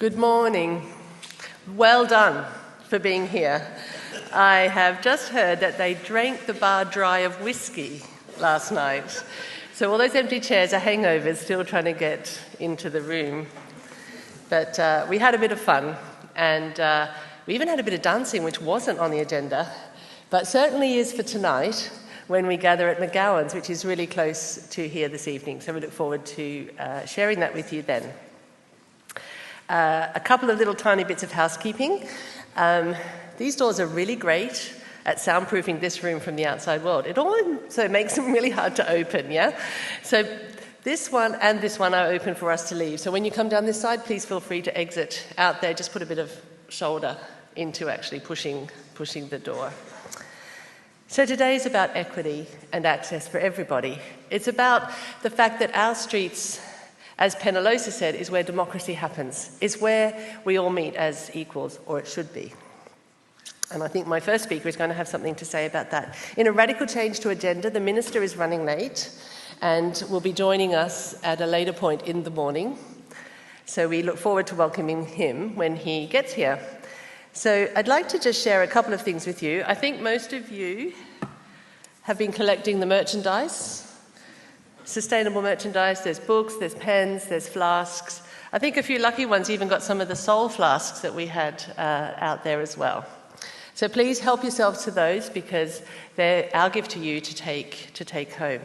Good morning. Well done for being here. I have just heard that they drank the bar dry of whiskey last night. So all those empty chairs are hangovers, still trying to get into the room. But we had a bit of fun, and we even had a bit of dancing, which wasn't on the agenda, but certainly is for tonight when we gather at McGowan's, which is really close to here this evening. So we look forward to sharing that with you then. A couple of little tiny bits of housekeeping. These doors are really great at soundproofing this room from the outside world. It also makes them really hard to open, yeah? So this one and this one are open for us to leave. So when you come down this side, please feel free to exit out there. Just put a bit of shoulder into actually pushing the door. So today is about equity and access for everybody. It's about the fact that our streets, as Penelosa said, is where democracy happens. It's where we all meet as equals, or it should be. And I think my first speaker is going to have something to say about that. In a radical change to agenda, the Minister is running late and will be joining us at a later point in the morning. So we look forward to welcoming him when he gets here. So I'd like to just share a couple of things with you. I think most of you have been collecting the merchandise. Sustainable merchandise, there's books, there's pens, there's flasks. I think a few lucky ones even got some of the soul flasks that we had out there as well. So please help yourselves to those because they're our gift to you to take home.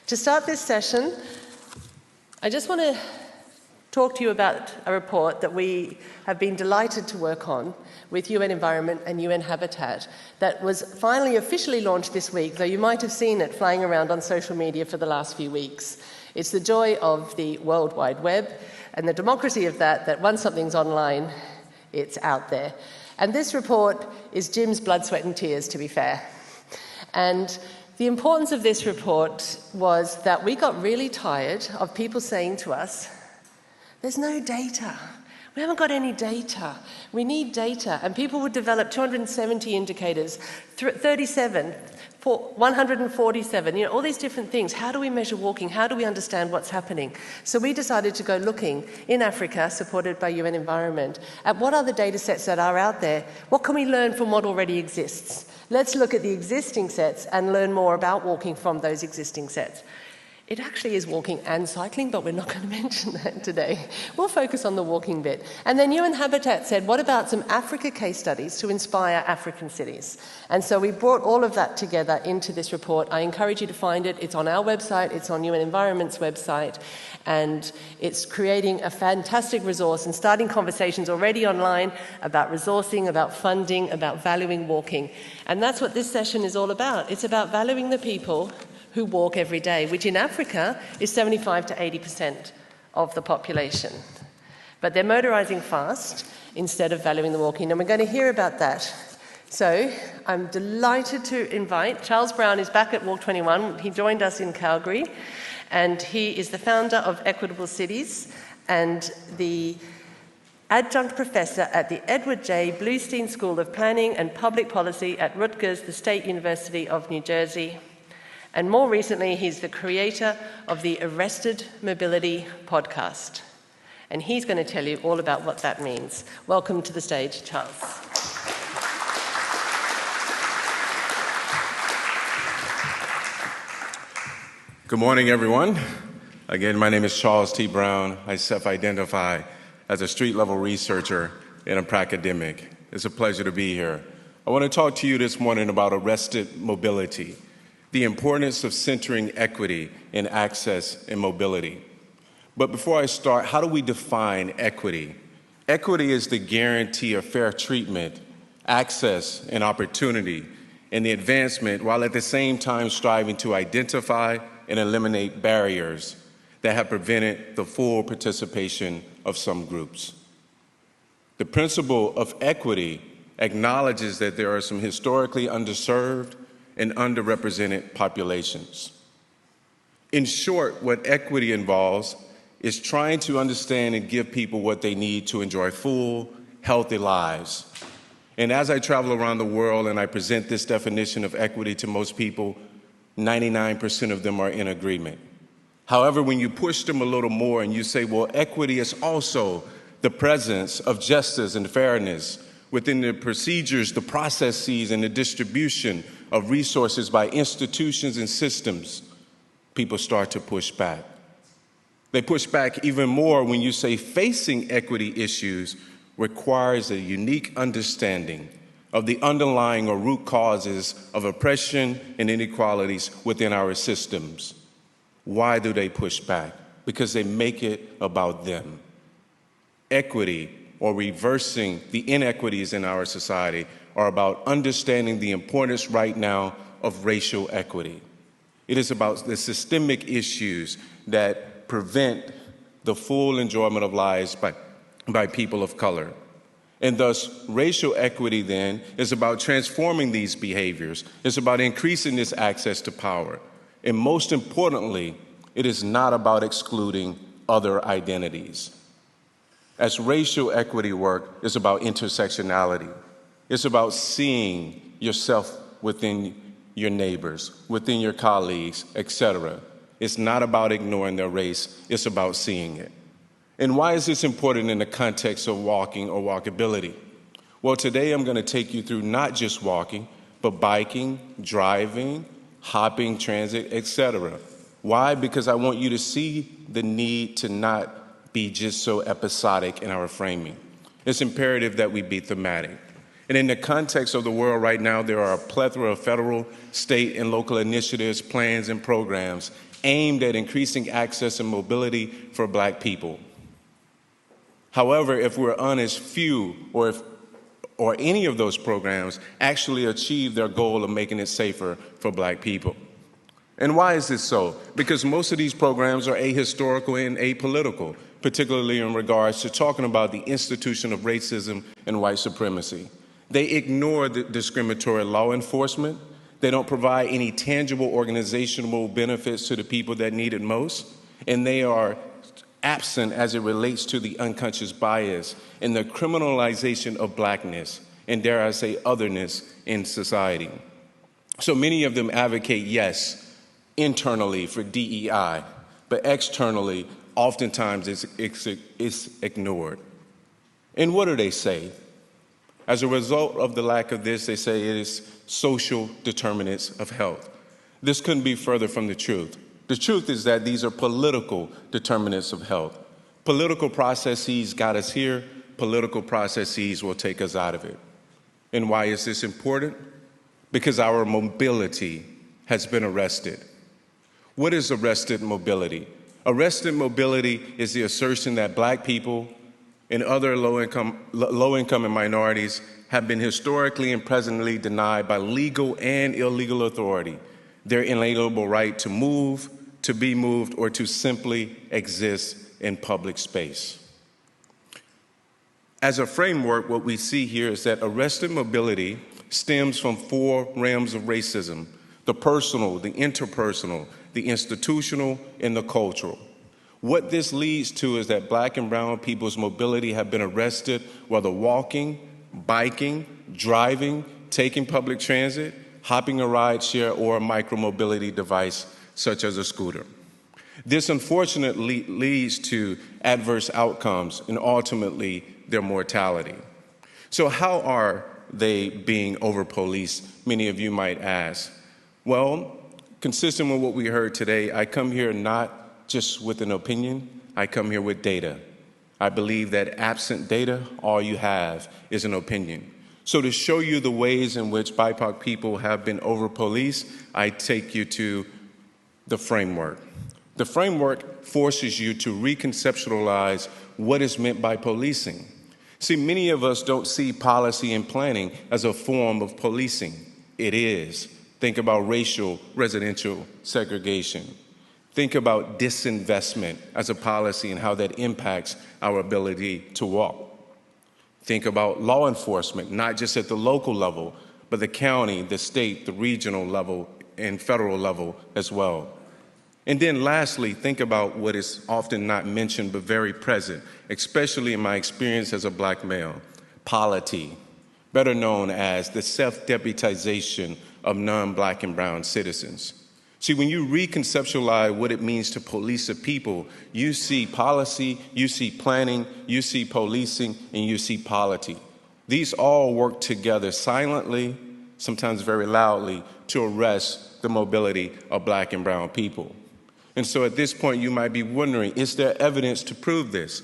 To start this session, I just want to talk to you about a report that we have been delighted to work on with UN Environment and UN Habitat that was finally officially launched this week, though you might have seen it flying around on social media for the last few weeks. It's the joy of the World Wide Web and the democracy of that once something's online, it's out there. And this report is Jim's blood, sweat and tears, to be fair. And the importance of this report was that we got really tired of people saying to us, there's no data. We haven't got any data. We need data. And people would develop 270 indicators, 37, 147, all these different things. How do we measure walking? How do we understand what's happening? So we decided to go looking in Africa, supported by UN Environment, at what are the data sets that are out there? What can we learn from what already exists? Let's look at the existing sets and learn more about walking from those existing sets. It actually is walking and cycling, but we're not going to mention that today. We'll focus on the walking bit. And then UN Habitat said, what about some Africa case studies to inspire African cities? And so we brought all of that together into this report. I encourage you to find it. It's on our website, it's on UN Environment's website, and it's creating a fantastic resource and starting conversations already online about resourcing, about funding, about valuing walking. And that's what this session is all about. It's about valuing the people who walk every day, which in Africa is 75 to 80% of the population. But they're motorising fast instead of valuing the walking, and we're going to hear about that. So I'm delighted to invite, Charles Brown is back at Walk21. He joined us in Calgary, and he is the founder of Equitable Cities and the adjunct professor at the Edward J. Bluestein School of Planning and Public Policy at Rutgers, the State University of New Jersey. And more recently, he's the creator of the Arrested Mobility podcast. And he's going to tell you all about what that means. Welcome to the stage, Charles. Good morning, everyone. Again, my name is Charles T. Brown. I self-identify as a street-level researcher and a pracademic. It's a pleasure to be here. I want to talk to you this morning about arrested mobility, the importance of centering equity in access and mobility. But before I start, how do we define equity? Equity is the guarantee of fair treatment, access, and opportunity, and the advancement, while at the same time striving to identify and eliminate barriers that have prevented the full participation of some groups. The principle of equity acknowledges that there are some historically underserved and underrepresented populations. In short, what equity involves is trying to understand and give people what they need to enjoy full, healthy lives. And as I travel around the world and I present this definition of equity to most people, 99% of them are in agreement. However, when you push them a little more and you say, well, equity is also the presence of justice and fairness within the procedures, the processes, and the distribution of resources by institutions and systems, people start to push back. They push back even more when you say facing equity issues requires a unique understanding of the underlying or root causes of oppression and inequalities within our systems. Why do they push back? Because they make it about them. Equity, or reversing the inequities in our society, are about understanding the importance right now of racial equity. It is about the systemic issues that prevent the full enjoyment of lives by people of color. And thus, racial equity then is about transforming these behaviors. It's about increasing this access to power. And most importantly, it is not about excluding other identities. As racial equity work is about intersectionality. It's about seeing yourself within your neighbors, within your colleagues, etc. It's not about ignoring their race, it's about seeing it. And why is this important in the context of walking or walkability? Well, today I'm going to take you through not just walking, but biking, driving, hopping, transit, etc. Why? Because I want you to see the need to not be just so episodic in our framing. It's imperative that we be thematic. And in the context of the world right now, there are a plethora of federal, state, and local initiatives, plans, and programs aimed at increasing access and mobility for Black people. However, if we're honest, few or any of those programs actually achieve their goal of making it safer for Black people. And why is this so? Because most of these programs are ahistorical and apolitical, particularly in regards to talking about the institution of racism and white supremacy. They ignore the discriminatory law enforcement. They don't provide any tangible organizational benefits to the people that need it most. And they are absent as it relates to the unconscious bias and the criminalization of Blackness and, dare I say, otherness in society. So many of them advocate, yes, internally for DEI, but externally, oftentimes it's ignored. And what do they say? As a result of the lack of this, they say it is social determinants of health. This couldn't be further from the truth. The truth is that these are political determinants of health. Political processes got us here. Political processes will take us out of it. And why is this important? Because our mobility has been arrested. What is arrested mobility? Arrested mobility is the assertion that Black people and other low-income and minorities have been historically and presently denied by legal and illegal authority their inalienable right to move, to be moved, or to simply exist in public space. As a framework, what we see here is that arrested mobility stems from four realms of racism: the personal, the interpersonal, the institutional, and the cultural. What this leads to is that Black and brown people's mobility have been arrested, whether walking, biking, driving, taking public transit, hopping a ride share, or a micromobility device such as a scooter. This unfortunately leads to adverse outcomes and ultimately their mortality. So how are they being over-policed, many of you might ask? Well, consistent with what we heard today, I come here not just with an opinion, I come here with data. I believe that absent data, all you have is an opinion. So to show you the ways in which BIPOC people have been over-policed, I take you to the framework. The framework forces you to reconceptualize what is meant by policing. See, many of us don't see policy and planning as a form of policing. It is. Think about racial residential segregation. Think about disinvestment as a policy and how that impacts our ability to walk. Think about law enforcement, not just at the local level, but the county, the state, the regional level, and federal level as well. And then lastly, think about what is often not mentioned but very present, especially in my experience as a Black male: polity, better known as the self-deputization of non-Black and brown citizens. See, when you reconceptualize what it means to police a people, you see policy, you see planning, you see policing, and you see polity. These all work together silently, sometimes very loudly, to arrest the mobility of Black and brown people. And so at this point, you might be wondering, is there evidence to prove this?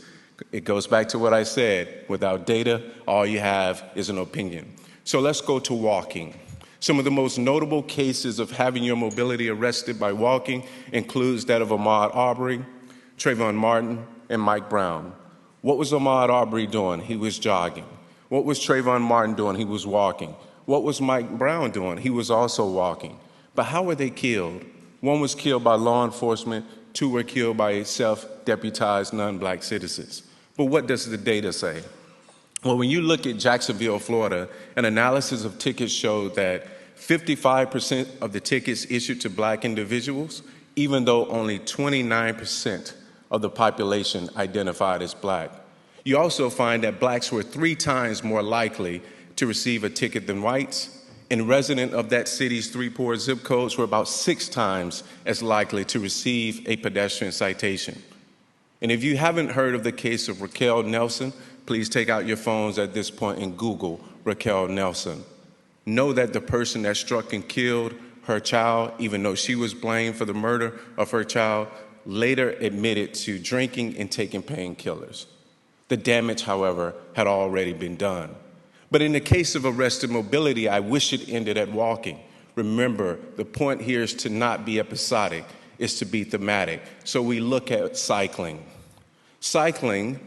It goes back to what I said. Without data, all you have is an opinion. So let's go to walking. Some of the most notable cases of having your mobility arrested by walking includes that of Ahmaud Arbery, Trayvon Martin, and Mike Brown. What was Ahmaud Arbery doing? He was jogging. What was Trayvon Martin doing? He was walking. What was Mike Brown doing? He was also walking. But how were they killed? One was killed by law enforcement, two were killed by self-deputized non-Black citizens. But what does the data say? Well, when you look at Jacksonville, Florida, an analysis of tickets showed that 55% of the tickets issued to Black individuals, even though only 29% of the population identified as Black. You also find that Blacks were 3 times more likely to receive a ticket than whites, and residents of that city's 3 poor zip codes were about 6 times as likely to receive a pedestrian citation. And if you haven't heard of the case of Raquel Nelson, please take out your phones at this point and Google Raquel Nelson. Know that the person that struck and killed her child, even though she was blamed for the murder of her child, later admitted to drinking and taking painkillers. The damage, however, had already been done. But in the case of arrested mobility, I wish it ended at walking. Remember, the point here is to not be episodic, it's to be thematic. So we look at cycling. Cycling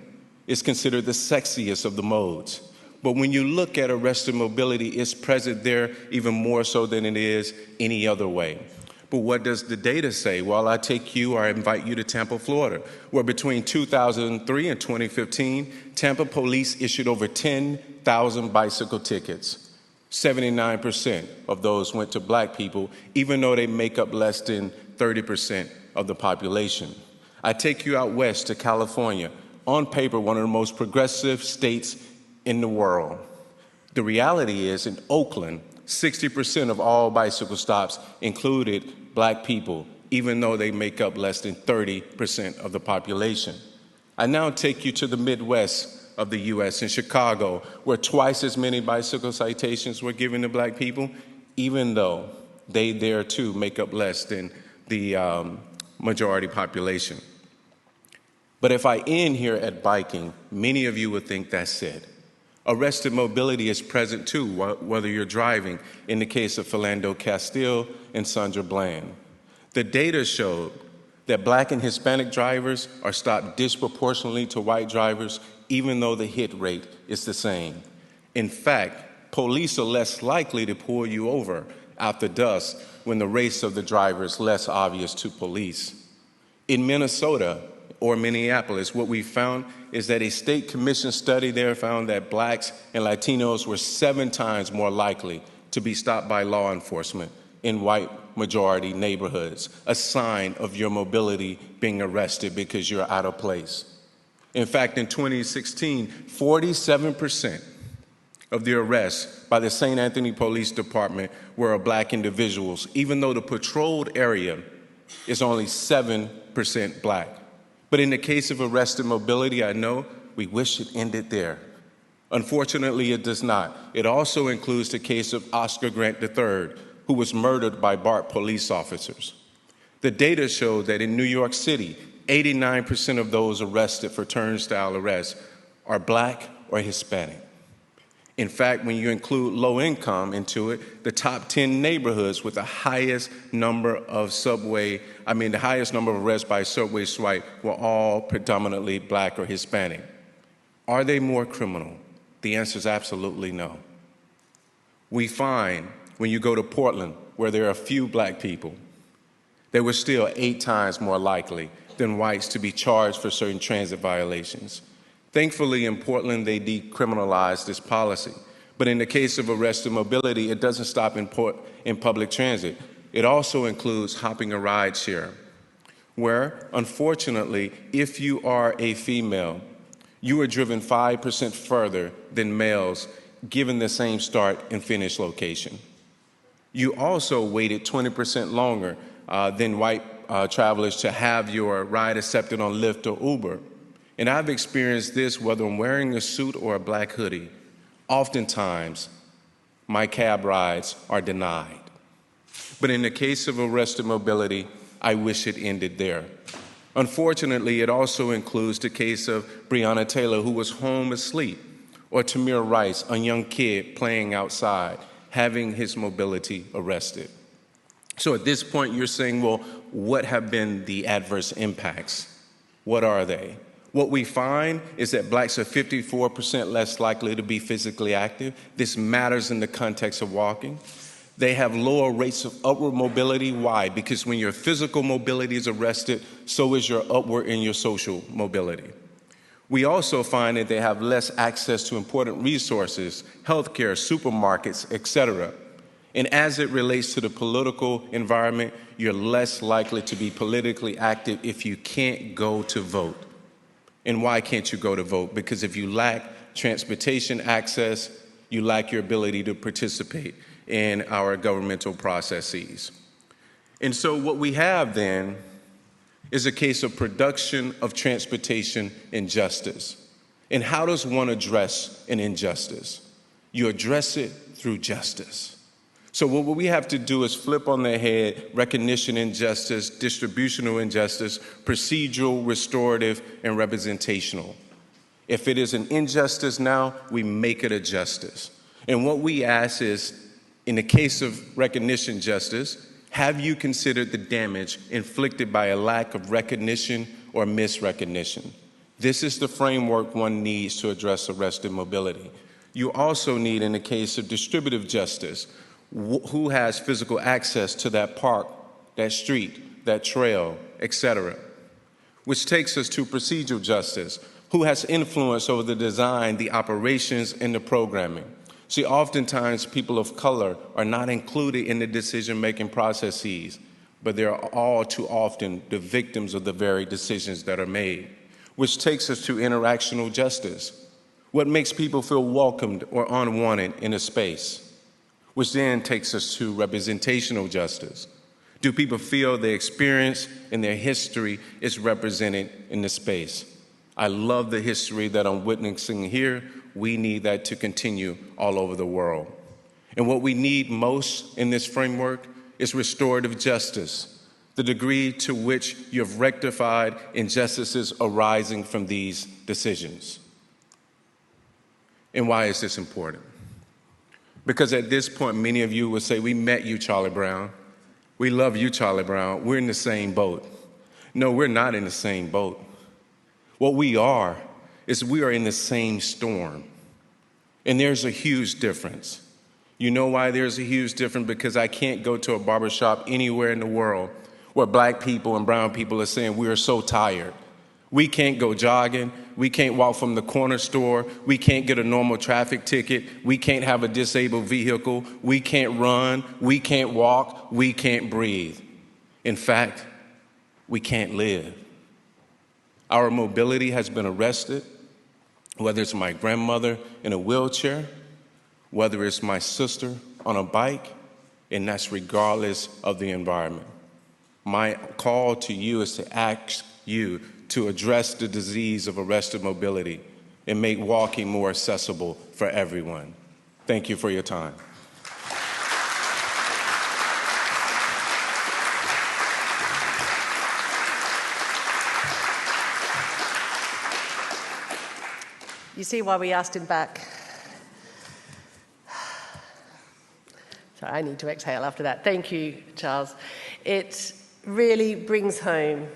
is considered the sexiest of the modes. But when you look at arrested mobility, it's present there even more so than it is any other way. But what does the data say? Well, I invite you to Tampa, Florida, where between 2003 and 2015, Tampa police issued over 10,000 bicycle tickets. 79% of those went to Black people, even though they make up less than 30% of the population. I take you out west to California, on paper, one of the most progressive states in the world. The reality is, in Oakland, 60% of all bicycle stops included Black people, even though they make up less than 30% of the population. I now take you to the Midwest of the U.S. in Chicago, where twice as many bicycle citations were given to Black people, even though they there too make up less than the majority population. But if I end here at biking, many of you would think that's it. Arrested mobility is present too, whether you're driving, in the case of Philando Castile and Sandra Bland. The data showed that Black and Hispanic drivers are stopped disproportionately to white drivers, even though the hit rate is the same. In fact, police are less likely to pull you over after dusk when the race of the driver is less obvious to police. In Minnesota, or Minneapolis, what we found is that a state commission study there found that Blacks and Latinos were 7 times more likely to be stopped by law enforcement in white majority neighborhoods, a sign of your mobility being arrested because you're out of place. In fact, in 2016, 47% of the arrests by the St. Anthony Police Department were of Black individuals, even though the patrolled area is only 7% Black. But in the case of arrested mobility, I know we wish it ended there. Unfortunately, it does not. It also includes the case of Oscar Grant III, who was murdered by BART police officers. The data showed that in New York City, 89% of those arrested for turnstile arrests are Black or Hispanic. In fact, when you include low income into it, the top 10 neighborhoods with the highest number of the highest number of arrests by subway swipe were all predominantly Black or Hispanic. Are they more criminal? The answer is absolutely no. We find when you go to Portland, where there are few Black people, they were still 8 times more likely than whites to be charged for certain transit violations. Thankfully, in Portland, they decriminalized this policy. But in the case of arrested mobility, it doesn't stop in public transit. It also includes hopping a ride share, where, unfortunately, if you are a female, you are driven 5% further than males given the same start and finish location. You also waited 20% longer than white travelers to have your ride accepted on Lyft or Uber. And I've experienced this whether I'm wearing a suit or a black hoodie. Oftentimes, my cab rides are denied. But in the case of arrested mobility, I wish it ended there. Unfortunately, it also includes the case of Breonna Taylor, who was home asleep, or Tamir Rice, a young kid playing outside, having his mobility arrested. So at this point, you're saying, well, what have been the adverse impacts? What are they? What we find is that blacks are 54% less likely to be physically active. This matters in the context of walking. They have lower rates of upward mobility. Why? Because when your physical mobility is arrested, so is your upward and your social mobility. We also find that they have less access to important resources, healthcare, supermarkets, etc. And as it relates to the political environment, you're less likely to be politically active if you can't go to vote. And why can't you go to vote? Because if you lack transportation access, you lack your ability to participate in our governmental processes. And so what we have then is a case of production of transportation injustice. And how does one address an injustice? You address it through justice. So what we have to do is flip on their head recognition injustice, distributional injustice, procedural, restorative, and representational. If it is an injustice now, we make it a justice. And what we ask is, in the case of recognition justice, have you considered the damage inflicted by a lack of recognition or misrecognition? This is the framework one needs to address arrested mobility. You also need, in the case of distributive justice, who has physical access to that park, that street, that trail, etc. Which takes us to procedural justice. Who has influence over the design, the operations, and the programming? See, oftentimes people of color are not included in the decision-making processes, but they're all too often the victims of the very decisions that are made. Which takes us to interactional justice. What makes people feel welcomed or unwanted in a space? Which then takes us to representational justice. Do people feel their experience and their history is represented in the space? I love the history that I'm witnessing here. We need that to continue all over the world. And what we need most in this framework is restorative justice, the degree to which you have rectified injustices arising from these decisions. And why is this important? Because at this point, many of you will say, we met you, Charlie Brown. We love you, Charlie Brown. We're in the same boat. No, we're not in the same boat. What we are is we are in the same storm. And there's a huge difference. You know why there's a huge difference? Because I can't go to a barbershop anywhere in the world where black people and brown people are saying, we are so tired. We can't go jogging. We can't walk from the corner store. We can't get a normal traffic ticket. We can't have a disabled vehicle. We can't run. We can't walk. We can't breathe. In fact, we can't live. Our mobility has been arrested, whether it's my grandmother in a wheelchair, whether it's my sister on a bike, and that's regardless of the environment. My call to you is to ask you to address the disease of arrested mobility and make walking more accessible for everyone. Thank you for your time. You see why we asked him back? Sorry, I need to exhale after that. Thank you, Charles. It really brings home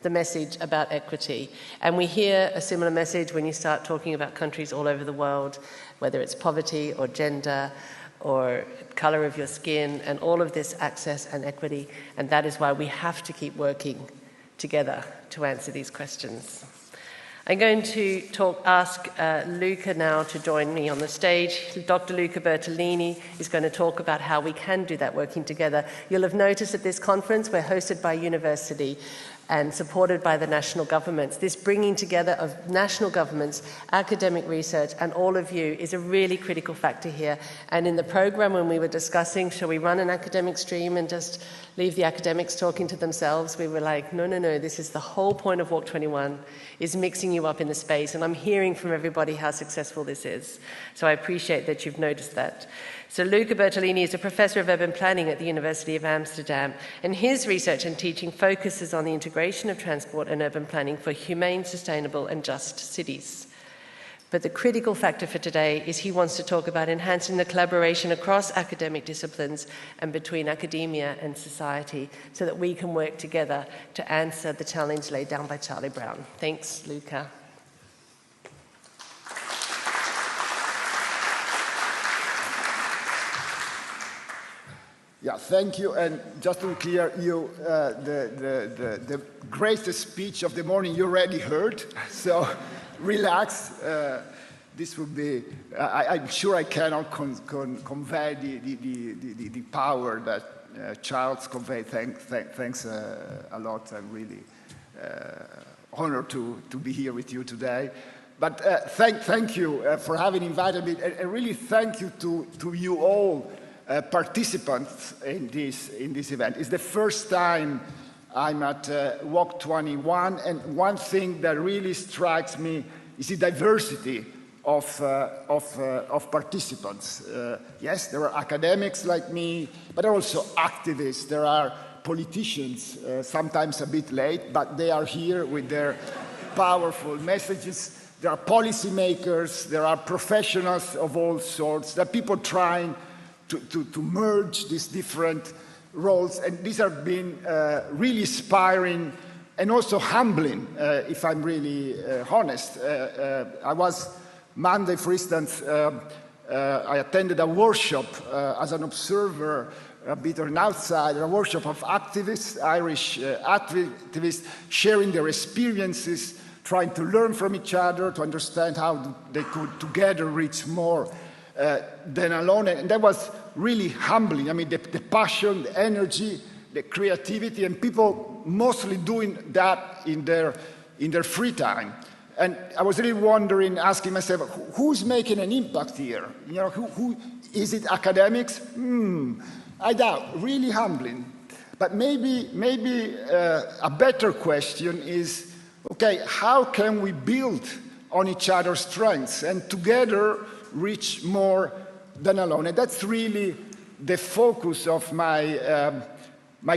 the message about equity. And we hear a similar message when you start talking about countries all over the world, whether it's poverty or gender or color of your skin, and all of this access and equity. And that is why we have to keep working together to answer these questions. I'm going to ask Luca now to join me on the stage. Dr. Luca Bertolini is going to talk about how we can do that working together. You'll have noticed at this conference we're hosted by university and supported by the national governments. This bringing together of national governments, academic research, and all of you is a really critical factor here. And in the program, when we were discussing, shall we run an academic stream and just leave the academics talking to themselves, we were like, no, this is the whole point of Walk21, is mixing you up in the space. And I'm hearing from everybody how successful this is. So I appreciate that you've noticed that. So Luca Bertolini is a professor of urban planning at the University of Amsterdam, and his research and teaching focuses on the integration of transport and urban planning for humane, sustainable and just cities. But the critical factor for today is he wants to talk about enhancing the collaboration across academic disciplines and between academia and society so that we can work together to answer the challenge laid down by Charlie Brown. Thanks, Luca. Yeah, thank you. And just to be clear, the greatest speech of the morning you already heard, so relax. This would be, I'm sure I cannot convey the power that Charles conveyed. Thanks a lot. I'm really honored to be here with you today. But thank you for having invited me, and really thank you to you all, participants in this event. It's the first time I'm at Walk21, and one thing that really strikes me is the diversity of participants. Yes, there are academics like me, but there are also activists. There are politicians, sometimes a bit late, but they are here with their powerful messages. There are policymakers, there are professionals of all sorts, there are people trying to merge these different roles, and these have been really inspiring and also humbling, if I'm really honest. I was Monday, for instance, I attended a workshop as an observer, a bit of an outsider, a workshop of activists, Irish activists, sharing their experiences, trying to learn from each other, to understand how they could together reach more than alone. And that was really humbling. I mean, the passion, the energy, the creativity, and people mostly doing that in their free time. And I was really wondering, asking myself, who's making an impact here? You know, who is it? Academics? I doubt. Really humbling. But maybe a better question is, okay, how can we build on each other's strengths and together reach more than alone? And that's really the focus of my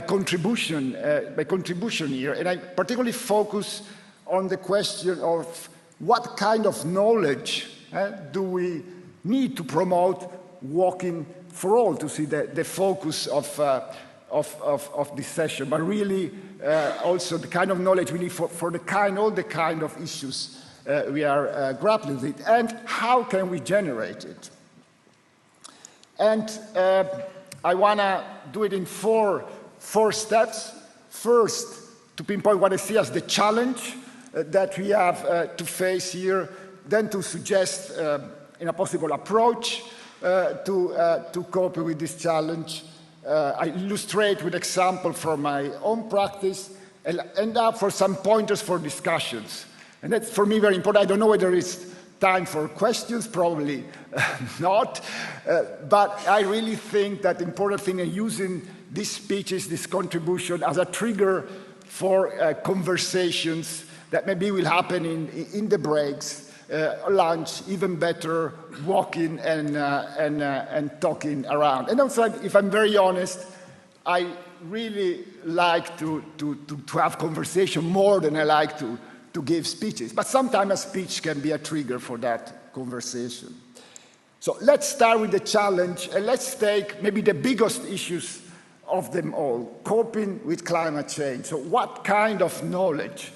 contribution here. And I particularly focus on the question of what kind of knowledge do we need to promote walking for all, to see the focus of this session, but really also the kind of knowledge we need for all the kind of issues we are grappling with, and how can we generate it. And I want to do it in four steps. First, to pinpoint what I see as the challenge that we have to face here, then to suggest in a possible approach to cope with this challenge. I illustrate with example from my own practice, and end up for some pointers for discussions. And that's for me very important. I don't know whether it's time for questions, probably not, but I really think that the important thing is using these speeches, this contribution as a trigger for conversations that maybe will happen in the breaks, lunch, even better, walking and talking around. And also, if I'm very honest, I really like to have conversation more than I like to give speeches. But sometimes a speech can be a trigger for that conversation. So let's start with the challenge, and let's take maybe the biggest issues of them all, coping with climate change. So what kind of knowledge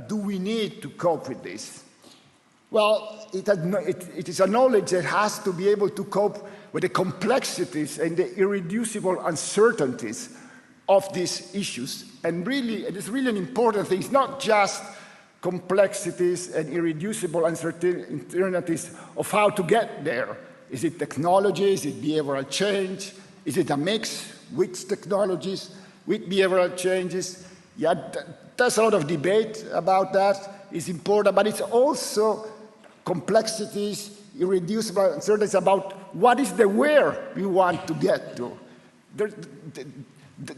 do we need to cope with this? Well, it is a knowledge that has to be able to cope with the complexities and the irreducible uncertainties of these issues. And really, it is really an important thing. It's not just complexities and irreducible uncertainties of how to get there. Is it technology? Is it behavioral change? Is it a mix? Which technologies? With behavioral changes? Yeah, There's a lot of debate about that. It's important, but it's also complexities, irreducible uncertainties about what is the where we want to get to.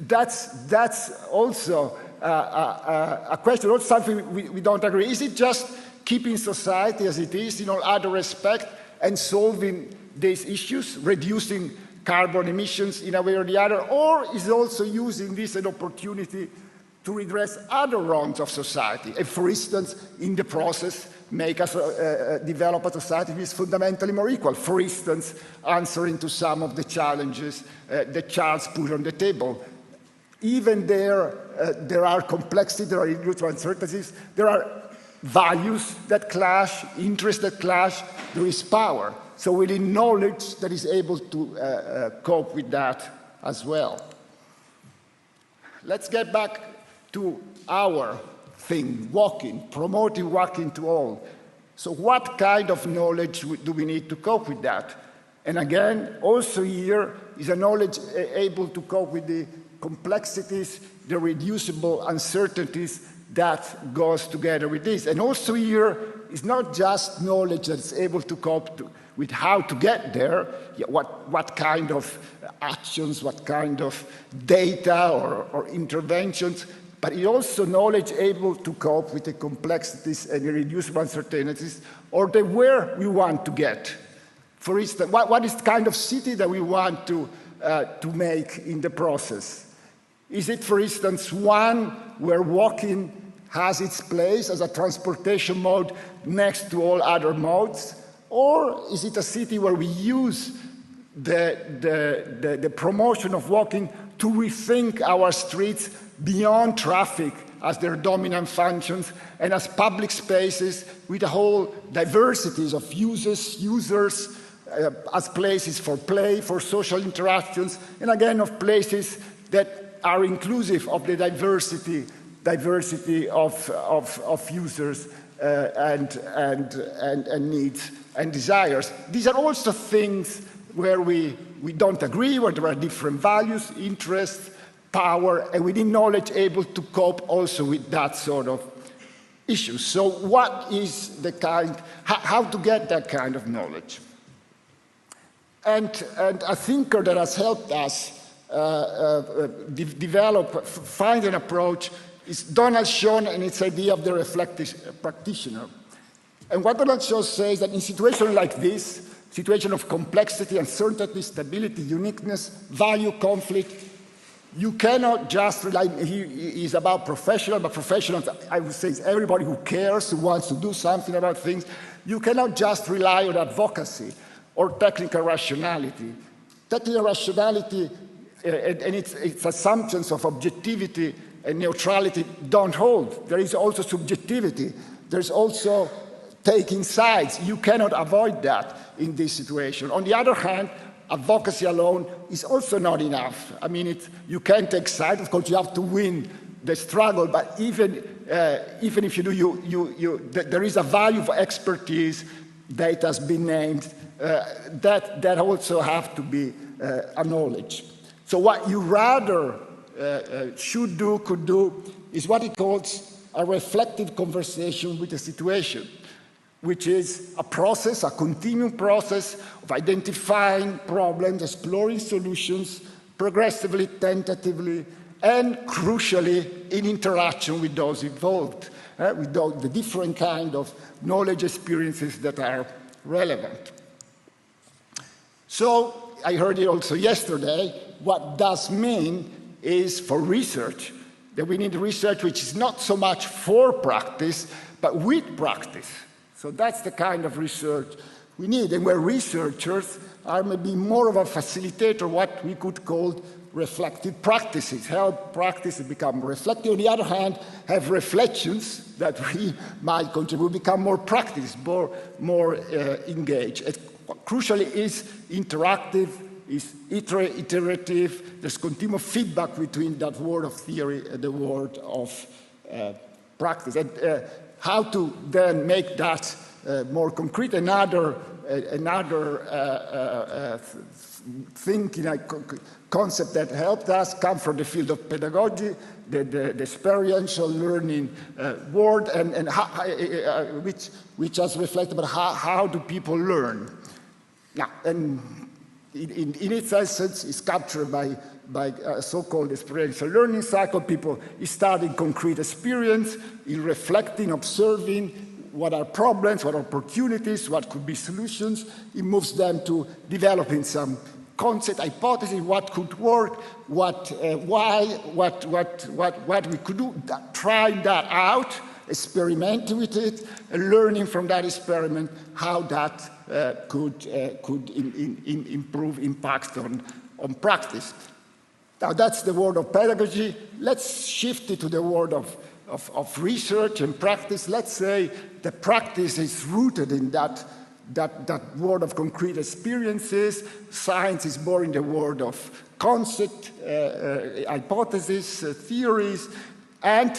That's also a question, also something we don't agree. Is it just keeping society as it is in all other respect and solving these issues, reducing carbon emissions in a way or the other, or is it also using this as an opportunity to redress other wrongs of society, and for instance, in the process, make us develop a society that is fundamentally more equal, for instance, answering to some of the challenges that Charles put on the table. Even there are complexities, there are irreducible uncertainties, there are values that clash, interests that clash, there is power. So we need knowledge that is able to cope with that as well. Let's get back to our thing, walking, promoting walking to all. So what kind of knowledge do we need to cope with that? And again, also here is a knowledge able to cope with the complexities, the reducible uncertainties that goes together with this. And also here is not just knowledge that's able to cope with how to get there, what kind of actions, what kind of data or interventions, but it also knowledge able to cope with the complexities and irreducible uncertainties, or the where we want to get. For instance, what is the kind of city that we want to make in the process? Is it, for instance, one where walking has its place as a transportation mode next to all other modes? Or is it a city where we use the promotion of walking to rethink our streets beyond traffic as their dominant functions and as public spaces with a whole diversities of users, as places for play, for social interactions, and again of places that are inclusive of the diversity of users and needs and desires. These are also things where we don't agree, where there are different values, interests, power, and we need knowledge able to cope also with that sort of issue. So what is the how to get that kind of knowledge? And a thinker that has helped us find an approach is Donald Schoen and its idea of the reflective practitioner. And what Donald Schoen says that in situations like this, situation of complexity, uncertainty, stability, uniqueness, value, conflict, you cannot just rely, he is about professionals, but professionals, I would say, is everybody who cares, who wants to do something about things. You cannot just rely on advocacy or technical rationality. Technical rationality and its assumptions of objectivity and neutrality don't hold. There is also subjectivity. There's also taking sides. You cannot avoid that in this situation. On the other hand, advocacy alone is also not enough. I mean, you can take sides. Of course, you have to win the struggle, but even if you do, there is a value for expertise that has been named that also have to be acknowledged. So what you rather should do, could do, is what he calls a reflective conversation with the situation, which is a process, a continuing process of identifying problems, exploring solutions, progressively, tentatively, and crucially, in interaction with those involved, with the different kind of knowledge experiences that are relevant. So, I heard it also yesterday, what does mean is for research, that we need research which is not so much for practice, but with practice. So that's the kind of research we need, and where researchers are maybe more of a facilitator, what we could call reflective practices, help practices become reflective. On the other hand, have reflections that we might contribute, become more practice, more engaged. It crucially is interactive, is iterative. There's continuous feedback between that world of theory and the world of practice. And how to then make that more concrete. Another thinking concept that helped us come from the field of pedagogy, the experiential learning world, and which has reflected about how do people learn. Now, and in its essence, is captured by a so-called experiential learning cycle. People studying concrete experience, in reflecting, observing what are problems, what are opportunities, what could be solutions. It moves them to developing some concept, hypothesis, what could work, why, what we could do, trying that out, experimenting with it, and learning from that experiment how that could improve impact on practice. Now that's the world of pedagogy. Let's shift it to the world of research and practice. Let's say the practice is rooted in that world of concrete experiences. Science is more in the world of concept, hypothesis, theories, and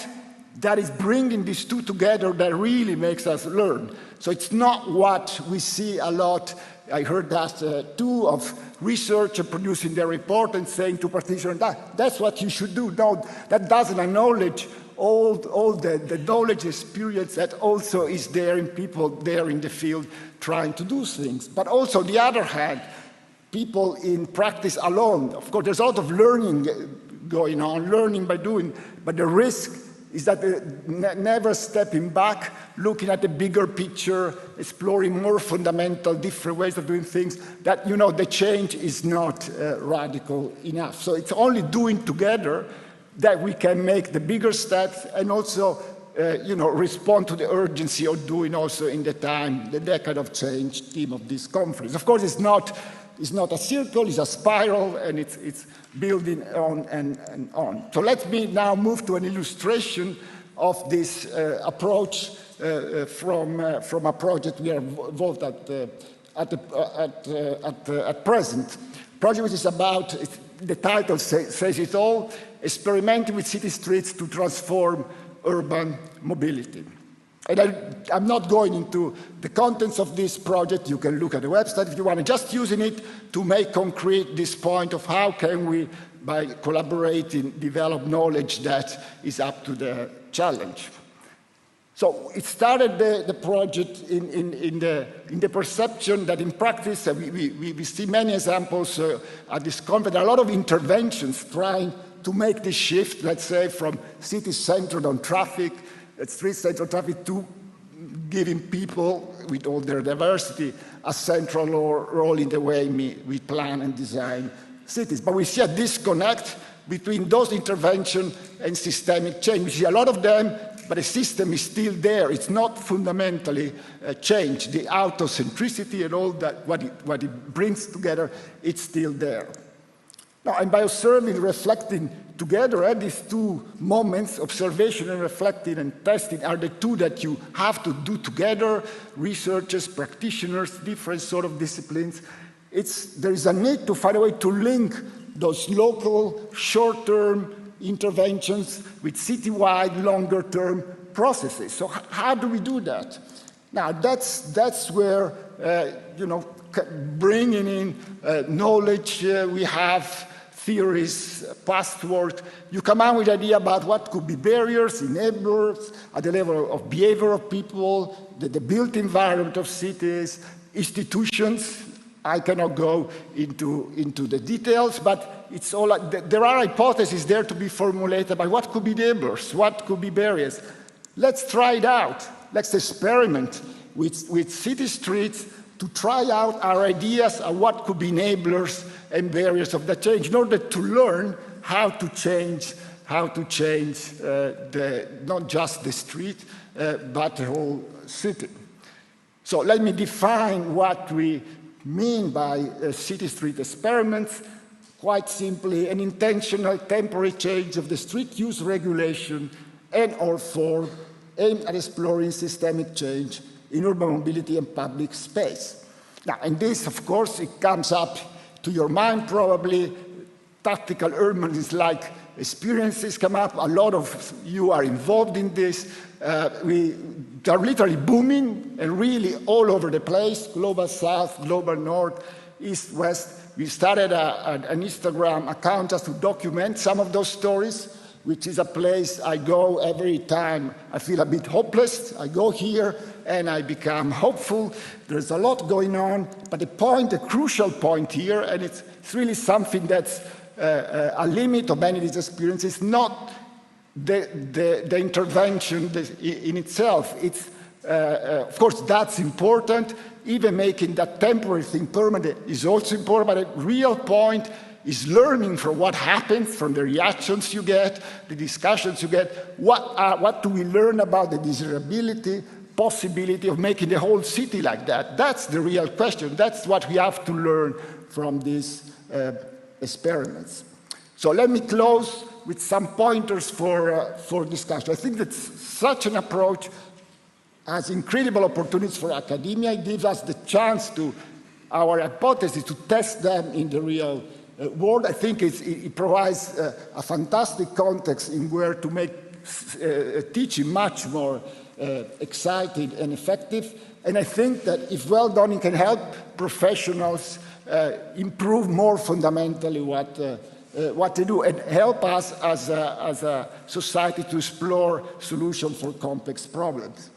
that is bringing these two together that really makes us learn. So it's not what we see a lot. I heard that too, of researchers producing their report and saying to practitioners, that's what you should do. No, that doesn't acknowledge all the knowledge, experience that also is there in people there in the field trying to do things. But also, on the other hand, people in practice alone. Of course, there's a lot of learning going on, learning by doing, but the risk is that never stepping back, looking at the bigger picture, exploring more fundamental, different ways of doing things, that, the change is not radical enough. So it's only doing together that we can make the bigger steps and also, respond to the urgency of doing also in the decade of change theme of this conference. Of course, it's not a circle, it's a spiral, and it's building on and on. So let me now move to an illustration of this approach from a project we are involved at present. Project which is about, the title says it all, experimenting with city streets to transform urban mobility. And I'm not going into the contents of this project. You can look at the website if you want. Just using it to make concrete this point of how can we, by collaborating, develop knowledge that is up to the challenge. So it started the project in the perception that in practice, we see many examples at this conference. There are a lot of interventions trying to make this shift, let's say, from city-centered on traffic, street-centered traffic, to giving people, with all their diversity, a central role in the way we plan and design cities. But we see a disconnect between those interventions and systemic change. We see a lot of them, but the system is still there. It's not fundamentally changed. The autocentricity and all that, what it brings together, it's still there. Now, and by observing, reflecting together, these two moments, observation and reflecting and testing, are the two that you have to do together, researchers, practitioners, different sort of disciplines. There is a need to find a way to link those local, short-term interventions with citywide, longer-term processes. So how do we do that? Now, that's where, bringing in knowledge we have, theories, past work, you come out with an idea about what could be barriers, enablers, at the level of behavior of people, the built environment of cities, institutions. I cannot go into the details, but it's all there are hypotheses there to be formulated about what could be enablers, what could be barriers. Let's try it out. Let's experiment with city streets to try out our ideas of what could be enablers and barriers of that change, in order to learn how to change not just the street, but the whole city. So let me define what we mean by city street experiments. Quite simply, an intentional temporary change of the street use regulation and or form aimed at exploring systemic change in urban mobility and public space. Now, and this, of course, it comes up to your mind probably. Tactical urbanism is like experiences come up. A lot of you are involved in this. They are literally booming and really all over the place, global south, global north, east, west. We started an Instagram account just to document some of those stories, which is a place I go every time I feel a bit hopeless. I go here and I become hopeful. There's a lot going on, but the crucial point here, and it's really something that's a limit of many of these experiences, not the intervention in itself. It's, of course, that's important. Even making that temporary thing permanent is also important, but the real point is learning from what happens, from the reactions you get, the discussions you get. What do we learn about the desirability, possibility of making the whole city like that? That's the real question. That's what we have to learn from these experiments. So let me close with some pointers for discussion. I think that such an approach has incredible opportunities for academia. It gives us the chance to, our hypotheses, to test them in the real world. I think it provides a fantastic context in where to make teaching much more exciting and effective. And I think that if well done, it can help professionals improve more fundamentally what they do and help us as a society to explore solutions for complex problems.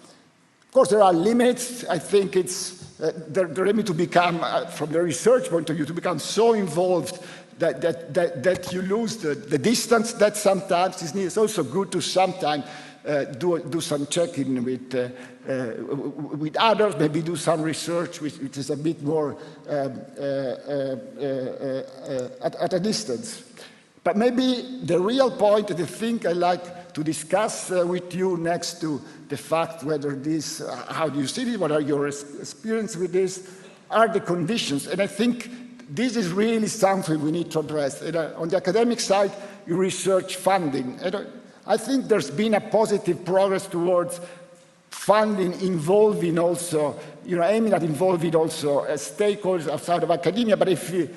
Of course, there are limits. I think it's the limit to become, from the research point of view, to become so involved that you lose the distance that sometimes is needed. It's also good to sometimes do some checking with others, maybe do some research which is a bit more at a distance. But maybe the real point, the thing I'd like to discuss with you next to the fact whether this, how do you see it, what are your experience with this, are the conditions. And I think this is really something we need to address. On the academic side, you research funding. I think there's been a positive progress towards funding involving also, aiming at involving also stakeholders outside of academia. But if you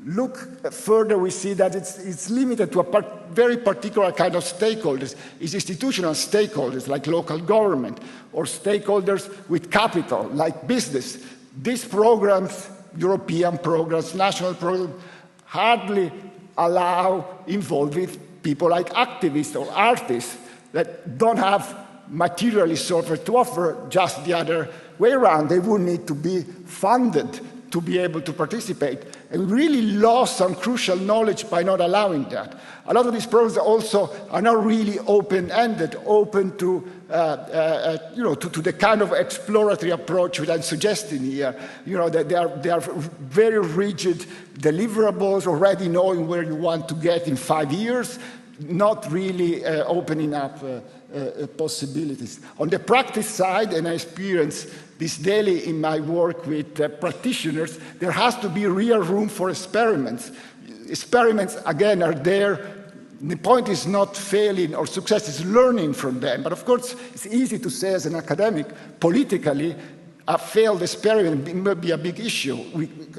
look further, we see that it's limited to a very particular kind of stakeholders. It's institutional stakeholders like local government or stakeholders with capital like business. These programs, European programs, national programs, hardly allow involving people like activists or artists that don't have materially software to offer, just the other way around. They would need to be funded to be able to participate. And we really lost some crucial knowledge by not allowing that. A lot of these programs also are not really open-ended, open to, to the kind of exploratory approach that I'm suggesting here. That they are very rigid deliverables, already knowing where you want to get in 5 years, not really opening up possibilities. On the practice side, and I experience this daily in my work with practitioners, there has to be real room for experiments. Experiments, again, are there. The point is not failing or success, is learning from them. But of course, it's easy to say as an academic, politically, a failed experiment may be a big issue.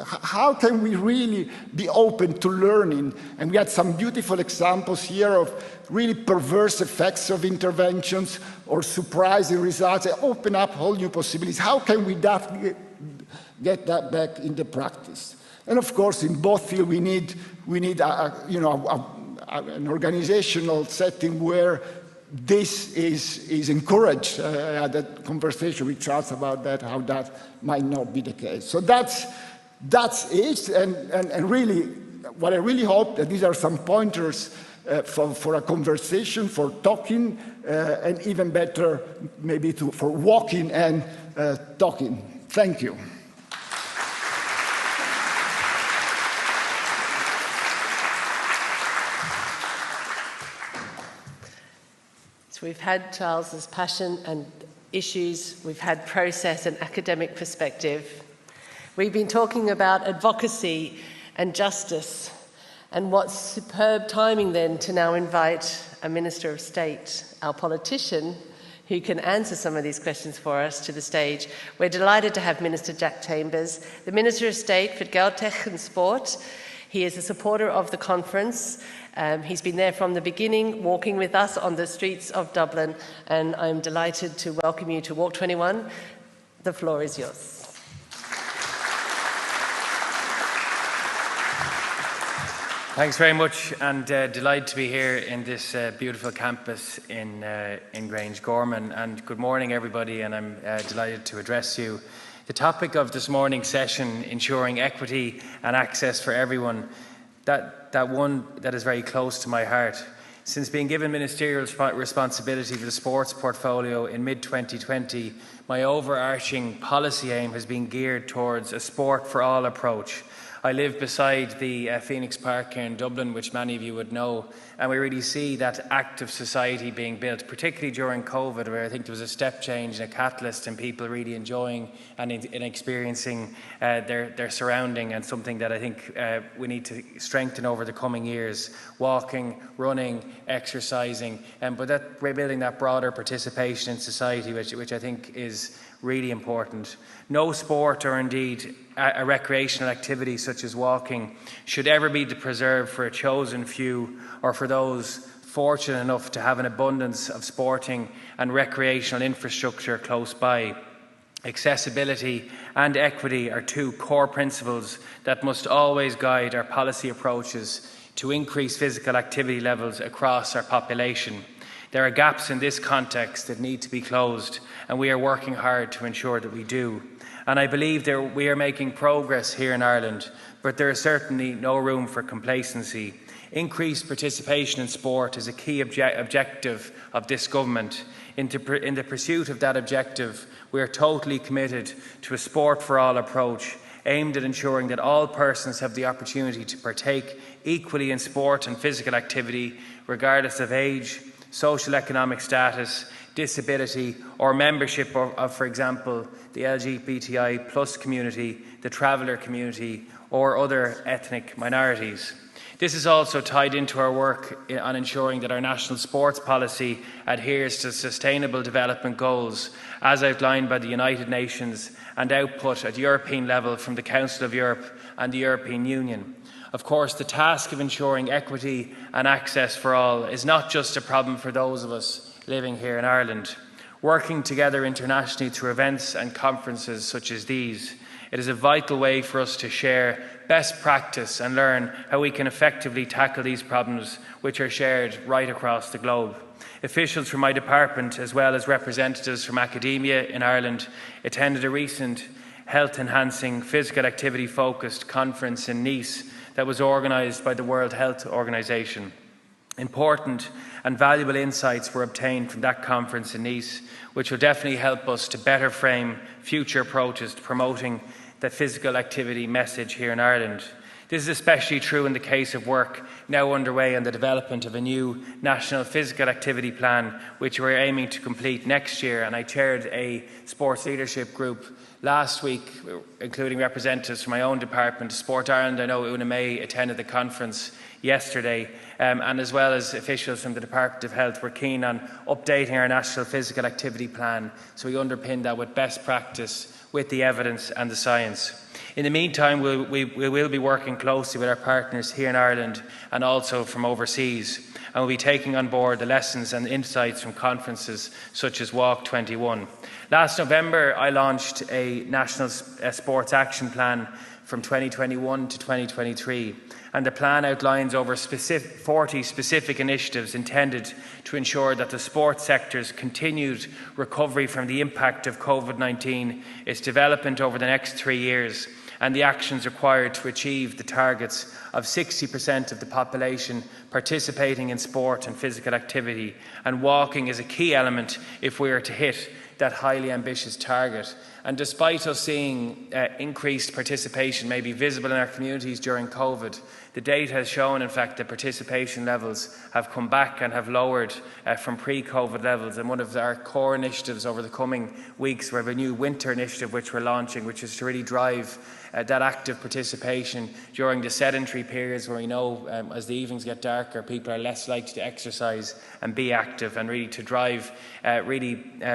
How can we really be open to learning? And we had some beautiful examples here of really perverse effects of interventions or surprising results that open up whole new possibilities. How can we get that back into practice? And of course, in both fields, we need an organizational setting where this is encouraged. I had a conversation with Charles about that, how that might not be the case. So that's it, and really, what I really hope that these are some pointers for a conversation, for talking, and even better, maybe for walking and talking. Thank you. We've had Charles's passion and issues, we've had process and academic perspective. We've been talking about advocacy and justice, and what superb timing then to now invite a Minister of State, our politician, who can answer some of these questions for us to the stage. We're delighted to have Minister Jack Chambers, the Minister of State for Gaeltacht and Sport. He is a supporter of the conference. He's been there from the beginning, walking with us on the streets of Dublin, and I'm delighted to welcome you to Walk21. The floor is yours. Thanks very much, and delighted to be here in this beautiful campus in Grangegorman. And good morning, everybody, and I'm delighted to address you. The topic of this morning's session, ensuring equity and access for everyone, that one that is very close to my heart. Since being given ministerial responsibility for the sports portfolio in mid-2020, my overarching policy aim has been geared towards a sport for all approach. I live beside the Phoenix Park here in Dublin, which many of you would know, and we really see that active society being built, particularly during COVID, where I think there was a step change and a catalyst in people really enjoying and in experiencing their surrounding, and something that I think we need to strengthen over the coming years. Walking, running, exercising, but that we're building that broader participation in society, which I think is really important. No sport, or indeed a recreational activity such as walking, should ever be preserved for a chosen few or for those fortunate enough to have an abundance of sporting and recreational infrastructure close by. Accessibility and equity are two core principles that must always guide our policy approaches to increase physical activity levels across our population. There are gaps in this context that need to be closed, and we are working hard to ensure that we do. And I believe we are making progress here in Ireland, but there is certainly no room for complacency. Increased participation in sport is a key objective of this government. In the pursuit of that objective, we are totally committed to a sport for all approach, aimed at ensuring that all persons have the opportunity to partake equally in sport and physical activity, regardless of age, social economic status, disability, or membership of, for example, the LGBTI plus community, the traveller community, or other ethnic minorities. This is also tied into our work on ensuring that our national sports policy adheres to Sustainable Development Goals as outlined by the United Nations and output at European level from the Council of Europe and the European Union. Of course, the task of ensuring equity and access for all is not just a problem for those of us living here in Ireland. Working together internationally through events and conferences such as these, it is a vital way for us to share best practice and learn how we can effectively tackle these problems, which are shared right across the globe. Officials from my department, as well as representatives from academia in Ireland, attended a recent health-enhancing, physical activity-focused conference in Nice that was organised by the World Health Organization. Important and valuable insights were obtained from that conference in Nice, which will definitely help us to better frame future approaches to promoting the physical activity message here in Ireland. This is especially true in the case of work now underway on the development of a new national physical activity plan, which we're aiming to complete next year. And I chaired a sports leadership group last week, including representatives from my own department, Sport Ireland. I know Una May attended the conference yesterday, and as well as officials from the Department of Health, we're keen on updating our national physical activity plan so we underpin that with best practice, with the evidence and the science. In the meantime, we will be working closely with our partners here in Ireland and also from overseas, and we'll be taking on board the lessons and insights from conferences such as Walk21. Last November, I launched a national sports action plan from 2021 to 2023, and the plan outlines over 40 specific initiatives intended to ensure that the sports sector's continued recovery from the impact of COVID-19, its development over the next 3 years, and the actions required to achieve the targets of 60% of the population participating in sport and physical activity. And walking is a key element if we are to hit that highly ambitious target. And despite us seeing increased participation maybe visible in our communities during COVID, the data has shown, in fact, that participation levels have come back and have lowered from pre-COVID levels. And one of our core initiatives over the coming weeks, we have a new winter initiative which we're launching, which is to really drive that active participation during the sedentary periods where we know as the evenings get darker, people are less likely to exercise and be active, and really to drive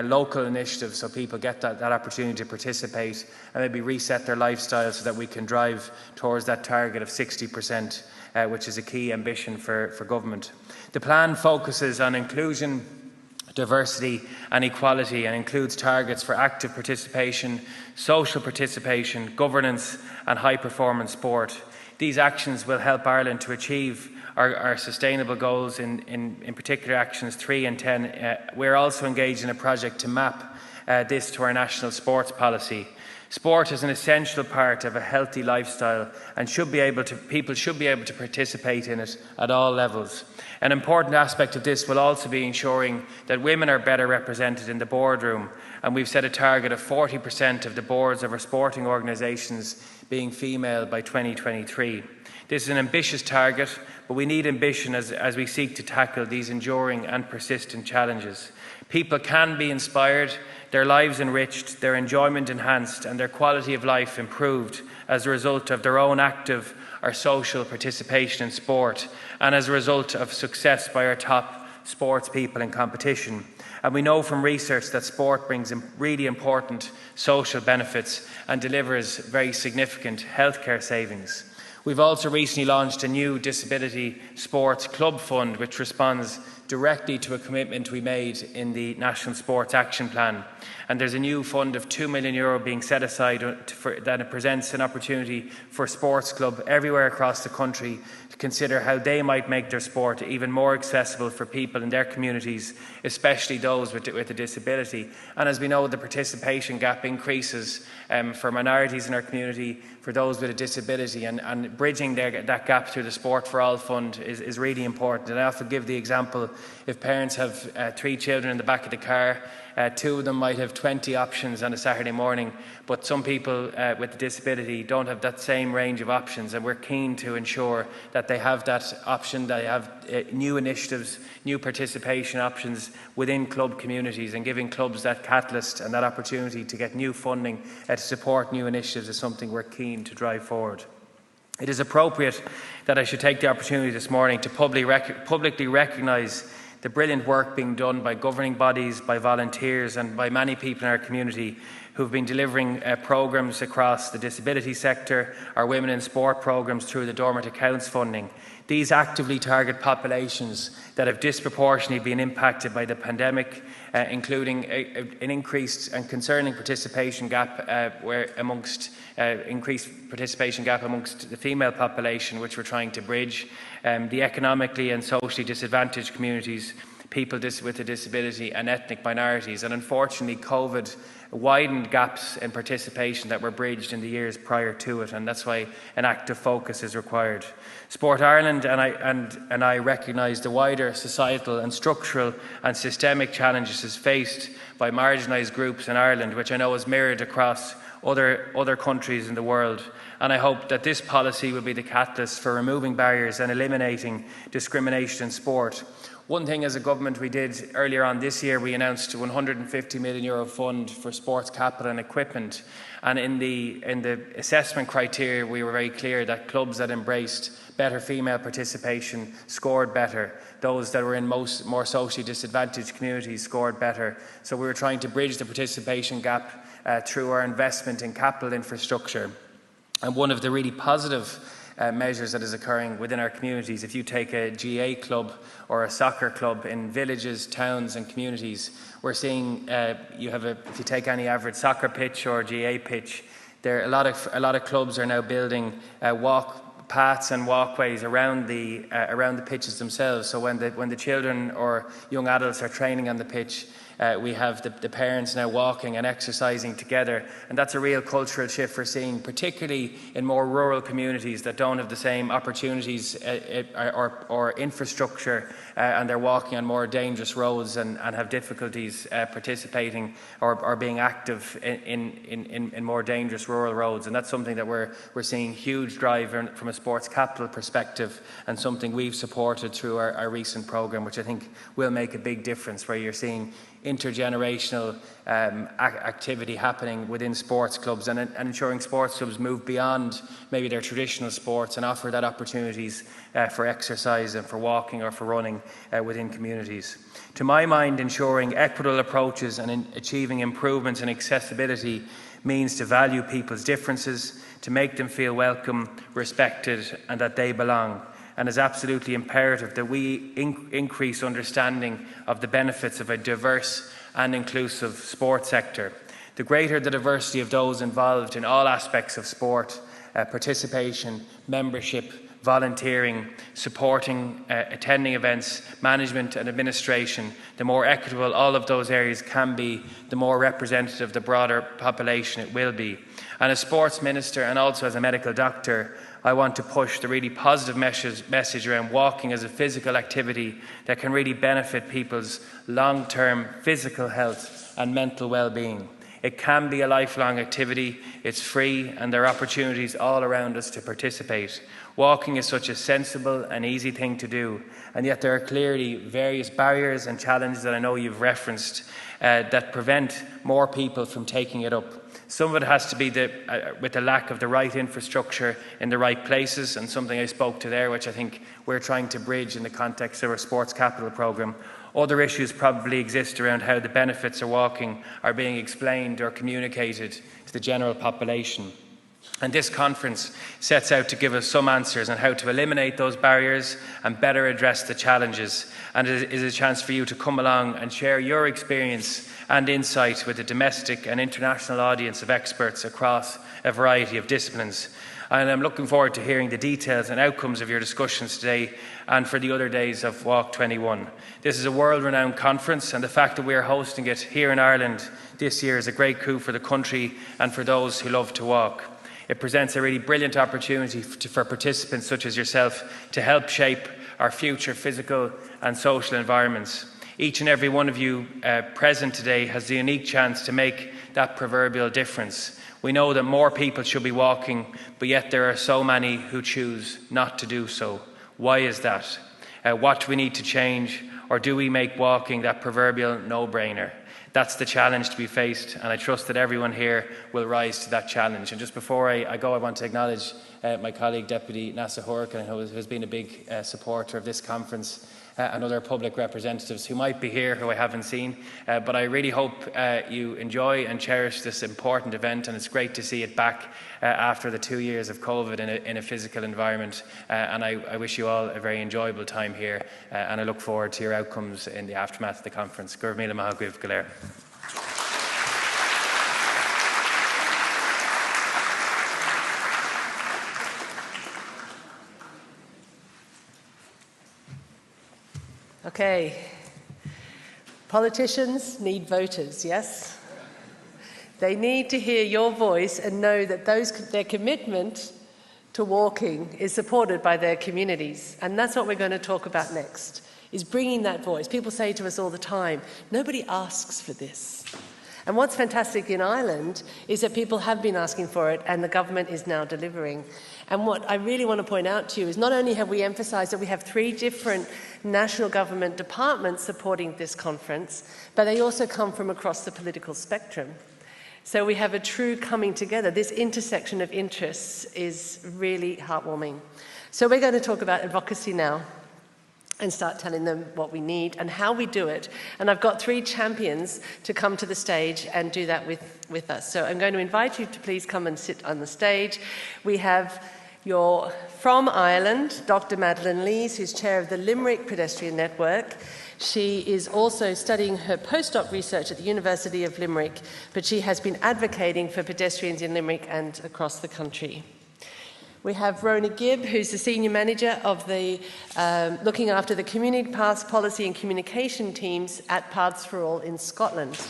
local initiatives so people get that opportunity opportunity to participate and maybe reset their lifestyle so that we can drive towards that target of 60%, which is a key ambition for government. The plan focuses on inclusion, diversity and equality, and includes targets for active participation, social participation, governance and high performance sport. These actions will help Ireland to achieve our sustainable goals, in particular actions 3 and 10. We're also engaged in a project to map this to our national sports policy. Sport is an essential part of a healthy lifestyle and people should be able to participate in it at all levels. An important aspect of this will also be ensuring that women are better represented in the boardroom, and we've set a target of 40% of the boards of our sporting organisations being female by 2023. This is an ambitious target, but we need ambition as we seek to tackle these enduring and persistent challenges. People can be inspired, their lives enriched, their enjoyment enhanced and their quality of life improved as a result of their own active or social participation in sport and as a result of success by our top sports people in competition. And we know from research that sport brings really important social benefits and delivers very significant healthcare savings. We've also recently launched a new Disability Sports Club Fund, which responds directly to a commitment we made in the National Sports Action Plan. And there's a new fund of €2 million being set aside that presents an opportunity for sports clubs everywhere across the country to consider how they might make their sport even more accessible for people in their communities, especially those with a disability. And as we know, the participation gap increases for minorities in our community, for those with a disability, and bridging that gap through the Sport for All Fund is really important. And I often give the example, if parents have 3 children in the back of the car, 2 of them might have 20 options on a Saturday morning, but some people with a disability don't have that same range of options, and we're keen to ensure that they have that option, that they have new initiatives, new participation options within club communities, and giving clubs that catalyst and that opportunity to get new funding to support new initiatives is something we're keen to drive forward. It is appropriate that I should take the opportunity this morning to publicly recognise the brilliant work being done by governing bodies, by volunteers and by many people in our community who have been delivering programmes across the disability sector, our Women in Sport programmes through the Dormant Accounts funding. These actively target populations that have disproportionately been impacted by the pandemic, including an increased and concerning participation gap increased participation gap amongst the female population, which we're trying to bridge, the economically and socially disadvantaged communities, people with a disability and ethnic minorities. And unfortunately, COVID widened gaps in participation that were bridged in the years prior to it, and that's why an active focus is required. Sport Ireland and I recognise the wider societal and structural and systemic challenges faced by marginalised groups in Ireland, which I know is mirrored across other countries in the world. And I hope that this policy will be the catalyst for removing barriers and eliminating discrimination in sport. One thing as a government we did earlier on this year, we announced a €150 million fund for sports capital and equipment. And in the assessment criteria, we were very clear that clubs that embraced better female participation scored better. Those that were in more socially disadvantaged communities scored better. So we were trying to bridge the participation gap through our investment in capital infrastructure. And one of the really positive measures that is occurring within our communities, if you take a GA club or a soccer club in villages, towns and communities, we're seeing if you take any average soccer pitch or GA pitch, a lot of clubs are now building walk paths and walkways around the pitches themselves. So when the children or young adults are training on the pitch, we have the parents now walking and exercising together, and that's a real cultural shift we're seeing, particularly in more rural communities that don't have the same opportunities or infrastructure, and they're walking on more dangerous roads and have difficulties participating or being active in more dangerous rural roads. And that's something that we're seeing huge drive from a sports capital perspective, and something we've supported through our recent programme, which I think will make a big difference, where you're seeing intergenerational activity happening within sports clubs, and ensuring sports clubs move beyond maybe their traditional sports and offer that opportunities for exercise and for walking or for running within communities. To my mind, ensuring equitable approaches and achieving improvements in accessibility means to value people's differences, to make them feel welcome, respected, and that they belong, and is absolutely imperative that we increase understanding of the benefits of a diverse and inclusive sports sector. The greater the diversity of those involved in all aspects of sport, participation, membership, volunteering, supporting, attending events, management and administration, the more equitable all of those areas can be, the more representative of the broader population it will be. And as sports minister and also as a medical doctor, I want to push the really positive message around walking as a physical activity that can really benefit people's long-term physical health and mental well-being. It can be a lifelong activity, it's free, and there are opportunities all around us to participate. Walking is such a sensible and easy thing to do, and yet there are clearly various barriers and challenges that I know you've referenced that prevent more people from taking it up. Some of it has to be with the lack of the right infrastructure in the right places, and something I spoke to there, which I think we're trying to bridge in the context of our Sports Capital programme. Other issues probably exist around how the benefits of walking are being explained or communicated to the general population. And this conference sets out to give us some answers on how to eliminate those barriers and better address the challenges. And it is a chance for you to come along and share your experience and insight with a domestic and international audience of experts across a variety of disciplines. And I'm looking forward to hearing the details and outcomes of your discussions today and for the other days of Walk21. This is a world-renowned conference, and the fact that we are hosting it here in Ireland this year is a great coup for the country and for those who love to walk. It presents a really brilliant opportunity for participants such as yourself to help shape our future physical and social environments. Each and every one of you present today has the unique chance to make that proverbial difference. We know that more people should be walking, but yet there are so many who choose not to do so. Why is that? What do we need to change, or do we make walking that proverbial no-brainer? That's the challenge to be faced, and I trust that everyone here will rise to that challenge. And just before I go, I want to acknowledge my colleague, Deputy Neasa Hourigan, who has been a big supporter of this conference, and other public representatives who might be here who I haven't seen. But I really hope you enjoy and cherish this important event, and it's great to see it back after the 2 years of COVID in a physical environment. And I wish you all a very enjoyable time here, and I look forward to your outcomes in the aftermath of the conference. Gur míle maith agaibh go léir. Okay, politicians need voters, yes? They need to hear your voice and know that their commitment to walking is supported by their communities. And that's what we're going to talk about next, is bringing that voice. People say to us all the time, nobody asks for this. And what's fantastic in Ireland is that people have been asking for it, and the government is now delivering. And what I really want to point out to you is not only have we emphasised that we have 3 different national government departments supporting this conference, but they also come from across the political spectrum. So we have a true coming together. This intersection of interests is really heartwarming. So we're going to talk about advocacy now and start telling them what we need and how we do it. And I've got 3 champions to come to the stage and do that with us. So I'm going to invite you to please come and sit on the stage. We have from Ireland, Dr. Madeline Lyes, who's chair of the Limerick Pedestrian Network. She is also studying her postdoc research at the University of Limerick, but she has been advocating for pedestrians in Limerick and across the country. We have Rona Gibb, who's the Senior Manager of the looking after the Community Paths Policy and Communication teams at Paths for All in Scotland.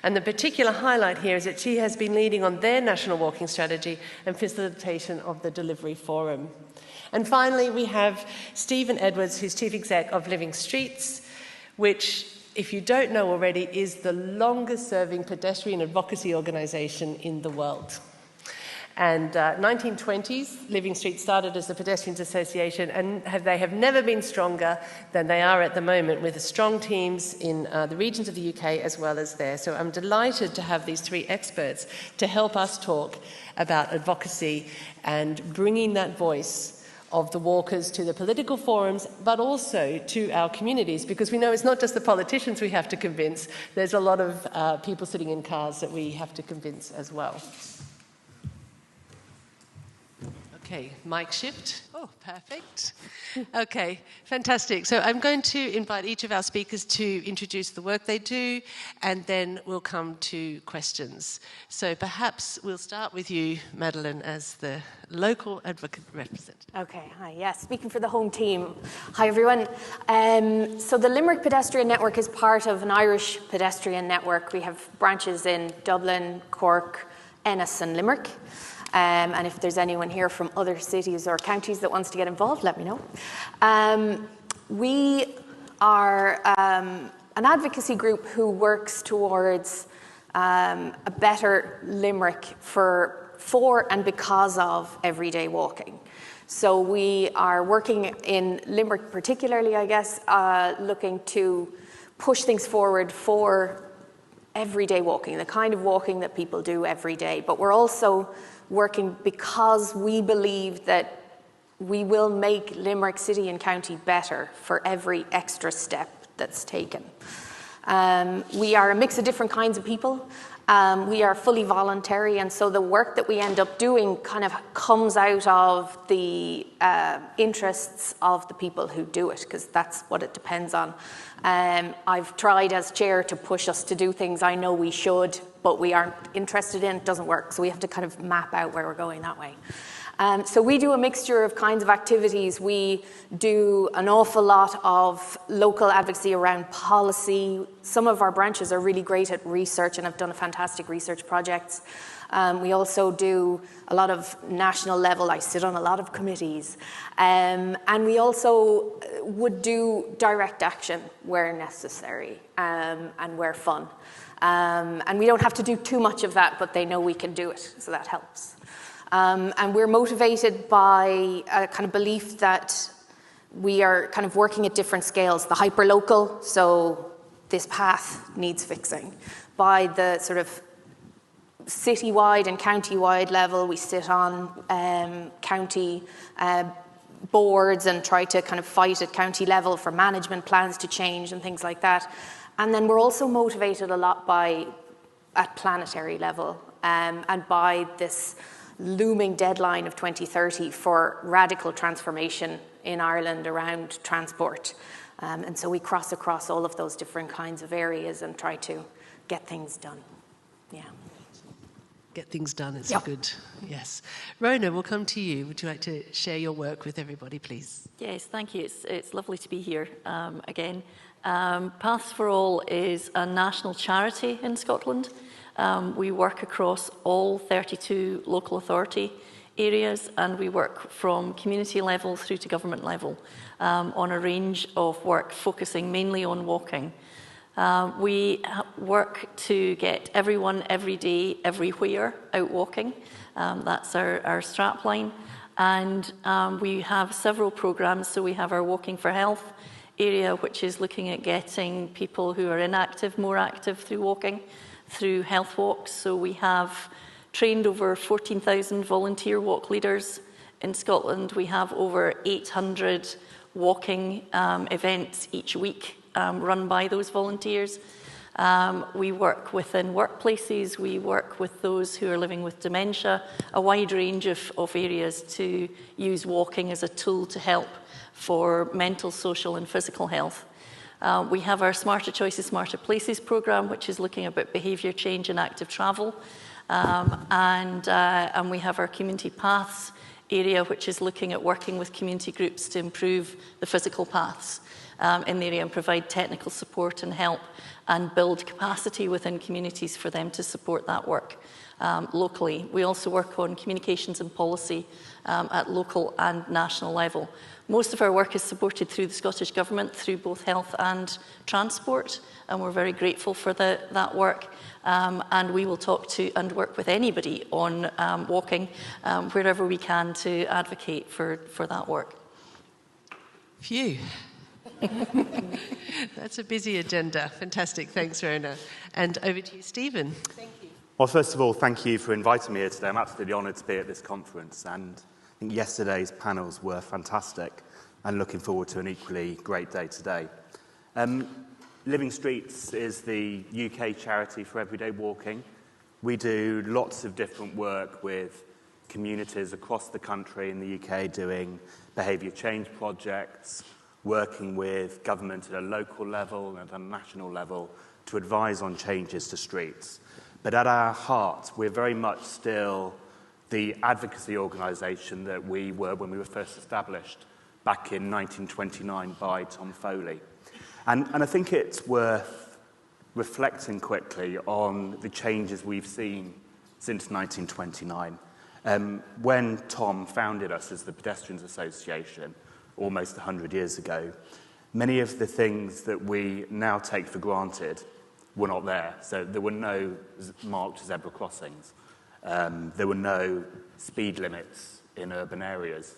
And the particular highlight here is that she has been leading on their national walking strategy and facilitation of the delivery forum. And finally, we have Stephen Edwards, who's Chief Exec of Living Streets, which, if you don't know already, is the longest-serving pedestrian advocacy organisation in the world. And 1920s, Living Street started as the Pedestrians Association, and they have never been stronger than they are at the moment, with strong teams in the regions of the UK as well as there. So I'm delighted to have these three experts to help us talk about advocacy and bringing that voice of the walkers to the political forums, but also to our communities, because we know it's not just the politicians we have to convince, there's a lot of people sitting in cars that we have to convince as well. Okay, mic shift. Oh, perfect. Okay, fantastic. So I'm going to invite each of our speakers to introduce the work they do, and then we'll come to questions. So perhaps we'll start with you, Madeline, as the local advocate representative. Okay, hi, yes, speaking for the home team. Hi, everyone. So the Limerick Pedestrian Network is part of an Irish pedestrian network. We have branches in Dublin, Cork, Ennis and Limerick. And if there's anyone here from other cities or counties that wants to get involved, let me know. We are an advocacy group who works towards a better Limerick for and because of everyday walking. So we are working in Limerick particularly, I guess, looking to push things forward for everyday walking, the kind of walking that people do every day. But we're also working because we believe that we will make Limerick City and County better for every extra step that's taken. We are a mix of different kinds of people. We are fully voluntary, and so the work that we end up doing kind of comes out of the interests of the people who do it, because that's what it depends on. I've tried as chair to push us to do things I know we should, but we aren't interested in. It doesn't work, so we have to kind of map out where we're going that way. So we do a mixture of kinds of activities. We do an awful lot of local advocacy around policy. Some of our branches are really great at research and have done fantastic research projects. We also do a lot of national level. I sit on a lot of committees. And we also would do direct action where necessary and where fun. And we don't have to do too much of that, but they know we can do it, so that helps. And we're motivated by a kind of belief that we are kind of working at different scales. The hyper-local, so this path needs fixing. By the sort of city-wide and county-wide level, we sit on county boards and try to kind of fight at county level for management plans to change and things like that. And then we're also motivated a lot at planetary level and by this looming deadline of 2030 for radical transformation in Ireland around transport. And so we cross across all of those different kinds of areas and try to get things done. Yeah. Get things done, it's good. Yes. Rona, we'll come to you. Would you like to share your work with everybody, please? Yes, thank you. It's lovely to be here again. Paths for All is a national charity in Scotland. We work across all 32 local authority areas, and we work from community level through to government level on a range of work focusing mainly on walking. We work to get everyone, every day, everywhere out walking. That's our strapline. And we have several programs. So we have our Walking for Health area, which is looking at getting people who are inactive more active through walking, through health walks. So we have trained over 14,000 volunteer walk leaders in Scotland. We have over 800 walking events each week run by those volunteers. We work within workplaces. We work with those who are living with dementia, a wide range of areas to use walking as a tool to help for mental, social and physical health. We have our Smarter Choices, Smarter Places programme, which is looking about behaviour change and active travel. And we have our Community Paths area, which is looking at working with community groups to improve the physical paths. in the area and provide technical support and help and build capacity within communities for them to support that work locally. We also work on communications and policy at local and national level. Most of our work is supported through the Scottish Government, through both health and transport, and we're very grateful for that work. And we will talk to and work with anybody on walking wherever we can to advocate for that work. Phew. That's a busy agenda. Fantastic. Thanks, Rona. And over to you, Stephen. Thank you. Well, first of all, thank you for inviting me here today. I'm absolutely honoured to be at this conference, and I think yesterday's panels were fantastic, and looking forward to an equally great day today. Living Streets is the UK charity for everyday walking. We do lots of different work with communities across the country in the UK doing behaviour change projects, working with government at a local level and at a national level to advise on changes to streets. But at our heart, we're very much still the advocacy organisation that we were when we were first established back in 1929 by Tom Foley. And I think it's worth reflecting quickly on the changes we've seen since 1929. When Tom founded us as the Pedestrians Association almost 100 years ago, many of the things that we now take for granted were not there. So there were no marked zebra crossings. There were no speed limits in urban areas.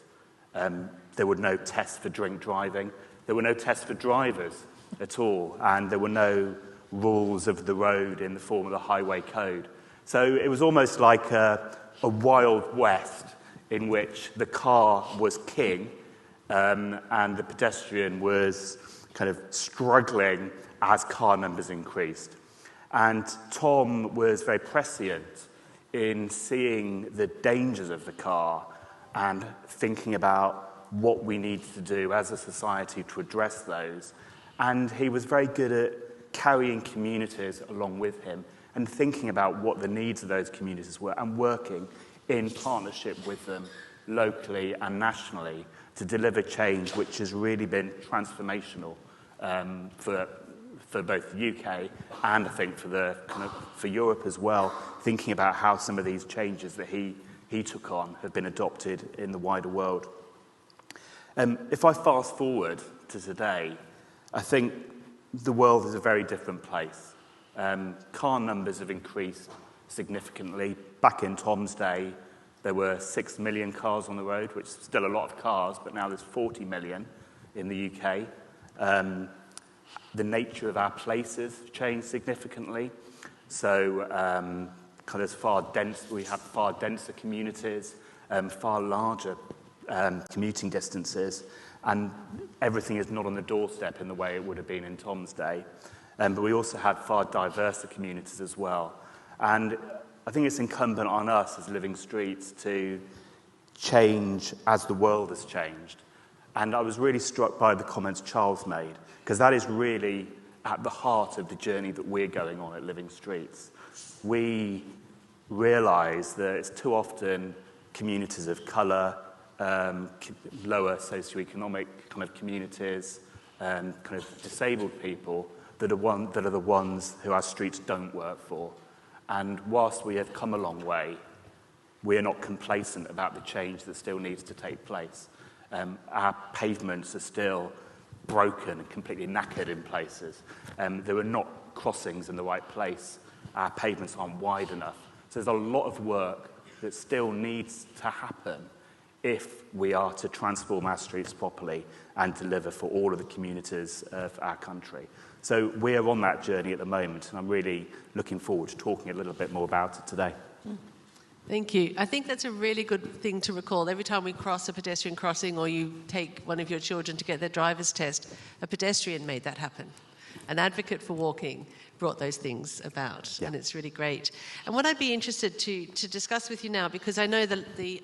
There were no tests for drink driving. There were no tests for drivers at all, and there were no rules of the road in the form of the highway code. So it was almost like a wild west in which the car was king and the pedestrian was kind of struggling as car numbers increased. And Tom was very prescient in seeing the dangers of the car and thinking about what we need to do as a society to address those. And he was very good at carrying communities along with him and thinking about what the needs of those communities were and working in partnership with them locally and nationally to deliver change which has really been transformational for both the UK and I think for Europe as well, thinking about how some of these changes that he took on have been adopted in the wider world. If I fast forward to today, I think the world is a very different place. Car numbers have increased significantly. Back in Tom's day, there were 6 million cars on the road, which is still a lot of cars, but now there's 40 million in the UK. The nature of our places have changed significantly. So we have far denser communities, far larger commuting distances, and everything is not on the doorstep in the way it would have been in Tom's day. But we also have far diverser communities as well. And I think it's incumbent on us as Living Streets to change as the world has changed. And I was really struck by the comments Charles made, because that is really at the heart of the journey that we're going on at Living Streets. We realise that it's too often communities of colour, lower socioeconomic kind of communities, kind of disabled people that are the ones who our streets don't work for. And whilst we have come a long way, we are not complacent about the change that still needs to take place. Our pavements are still broken and completely knackered in places. There are not crossings in the right place. Our pavements aren't wide enough. So there's a lot of work that still needs to happen if we are to transform our streets properly and deliver for all of the communities of our country. So we are on that journey at the moment, and I'm really looking forward to talking a little bit more about it today. Thank you. I think that's a really good thing to recall. Every time we cross a pedestrian crossing or you take one of your children to get their driver's test, a pedestrian made that happen. An advocate for walking brought those things about, and it's really great. And what I'd be interested to discuss with you now, because I know that the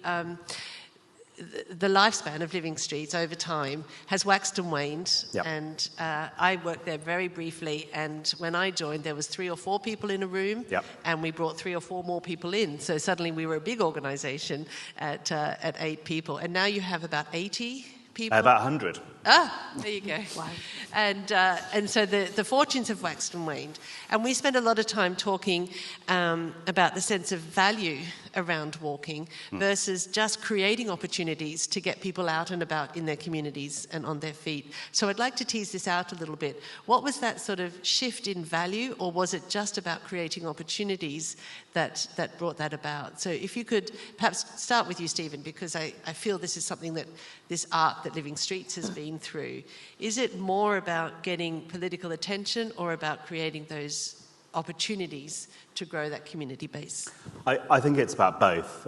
lifespan of Living Streets over time has waxed and waned, and I worked there very briefly, and when I joined there was 3 or 4 people in a room, and we brought 3 or 4 more people in, so suddenly we were a big organisation at 8 people, and now you have about 80 people? About 100. There you go. Wow. And so the fortunes have waxed and waned. And we spend a lot of time talking about the sense of value around walking versus just creating opportunities to get people out and about in their communities and on their feet. So I'd like to tease this out a little bit. What was that sort of shift in value, or was it just about creating opportunities that brought that about? So if you could perhaps start with you, Stephen, because I feel this is something that this arc that Living Streets has been through. Is it more about getting political attention or about creating those opportunities to grow that community base? I think it's about both.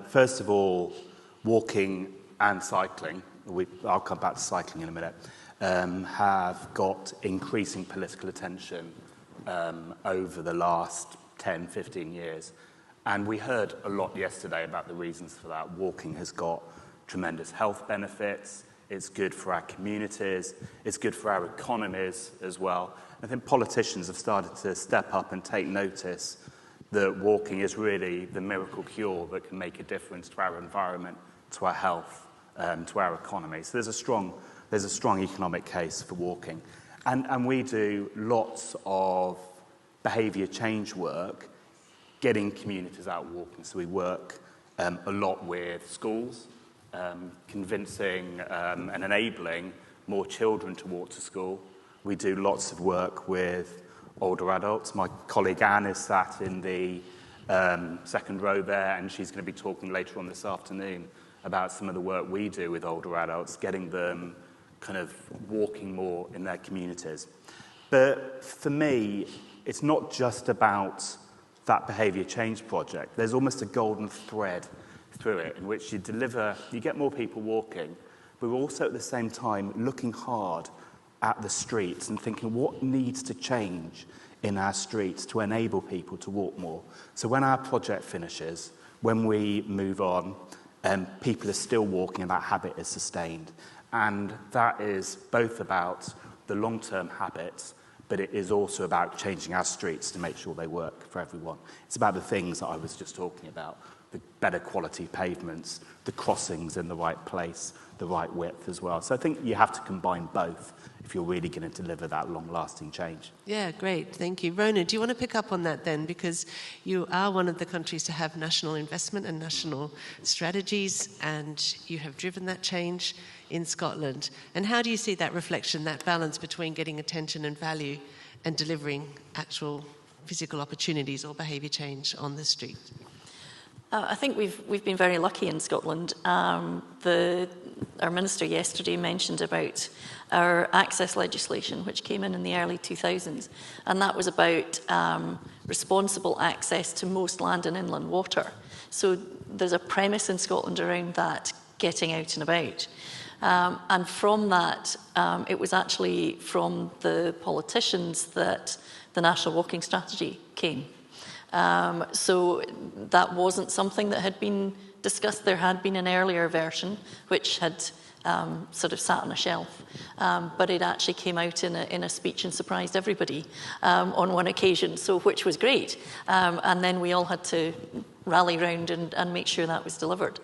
First of all, walking and cycling, I'll come back to cycling in a minute, have got increasing political attention over the last 10, 15 years. And we heard a lot yesterday about the reasons for that. Walking has got tremendous health benefits. It's good for our communities. It's good for our economies as well. I think politicians have started to step up and take notice that walking is really the miracle cure that can make a difference to our environment, to our health, to our economy. So there's a strong economic case for walking. And we do lots of behaviour change work, getting communities out walking. So we work a lot with schools, convincing and enabling more children to walk to school. We do lots of work with older adults. My colleague Anne is sat in the second row there, and she's going to be talking later on this afternoon about some of the work we do with older adults, getting them kind of walking more in their communities. But for me, it's not just about that behaviour change project. There's almost a golden thread through it in which you get more people walking, but we're also at the same time looking hard at the streets and thinking what needs to change in our streets to enable people to walk more. So when our project finishes, when we move on, people are still walking and that habit is sustained. And that is both about the long-term habits, but it is also about changing our streets to make sure they work for everyone. It's about the things that I was just talking about, the better quality pavements, the crossings in the right place, the right width as well. So I think you have to combine both if you're really going to deliver that long-lasting change. Yeah, great. Thank you. Rona, do you want to pick up on that then? Because you are one of the countries to have national investment and national strategies, and you have driven that change in Scotland. And how do you see that reflection, that balance between getting attention and value and delivering actual physical opportunities or behaviour change on the street? I think we've been very lucky in Scotland. Our minister yesterday mentioned about our access legislation, which came in the early 2000s, and that was about responsible access to most land and inland water. So there's a premise in Scotland around that, getting out and about. And from that, it was actually from the politicians that the National Walking Strategy came. So that wasn't something that had been discussed. There had been an earlier version which had sort of sat on a shelf, but it actually came out in a speech and surprised everybody on one occasion, so which was great. And then we all had to rally round and make sure that was delivered.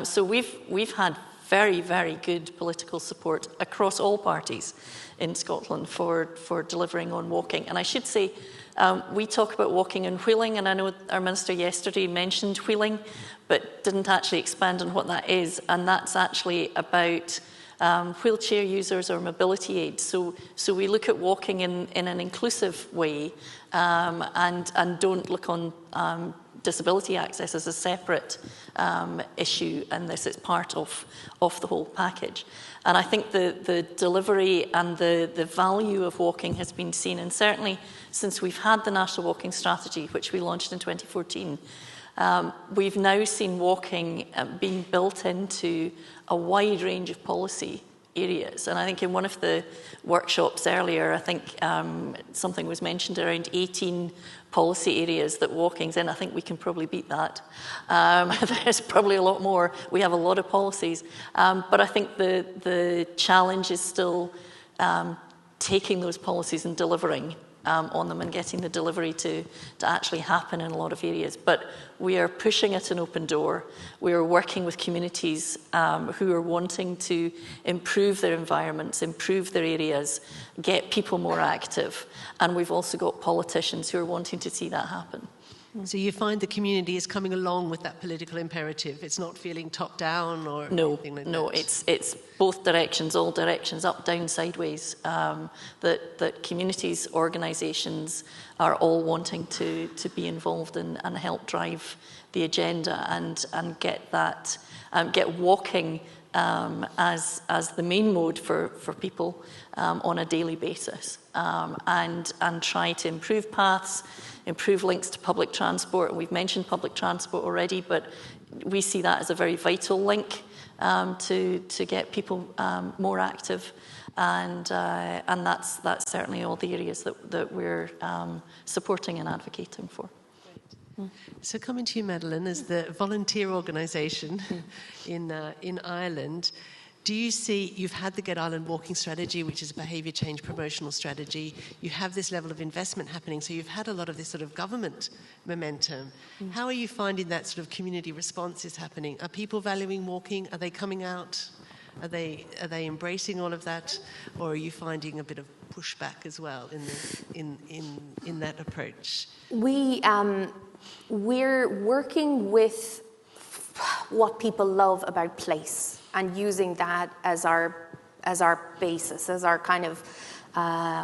So we've had very, very good political support across all parties in Scotland for delivering on walking. And I should say, we talk about walking and wheeling, and I know our minister yesterday mentioned wheeling, but didn't actually expand on what that is. And that's actually about wheelchair users or mobility aids. So we look at walking in an inclusive way and don't look on disability access as a separate issue, and this is part of the whole package. And I think the delivery and the value of walking has been seen, and certainly since we've had the National Walking Strategy, which we launched in 2014, we've now seen walking being built into a wide range of policy areas. And I think in one of the workshops earlier, I think something was mentioned around 18 policy areas that walking's in. I think we can probably beat that. There's probably a lot more. We have a lot of policies. But I think the challenge is still taking those policies and delivering on them and getting the delivery to actually happen in a lot of areas. But we are pushing at an open door. We are working with communities who are wanting to improve their environments, improve their areas, get people more active. And we've also got politicians who are wanting to see that happen. So you find the community is coming along with that political imperative. It's not feeling top down or anything like that. No, it's both directions, all directions, up, down, sideways. That communities, organisations are all wanting to be involved and help drive the agenda and get that get walking as the main mode for people on a daily basis, and try to improve paths, improve links to public transport. And we've mentioned public transport already, but we see that as a very vital link to get people more active, and that's certainly all the areas that we're supporting and advocating for. So coming to you, Madeline, as the volunteer organisation in Ireland, do you see, you've had the Get Ireland Walking strategy, which is a behaviour change promotional strategy. You have this level of investment happening, so you've had a lot of this sort of government momentum. How are you finding that sort of community response is happening? Are people valuing walking? Are they coming out? Are they embracing all of that? Or are you finding a bit of pushback as well in that approach? We're working with what people love about place and using that as our basis, as our kind of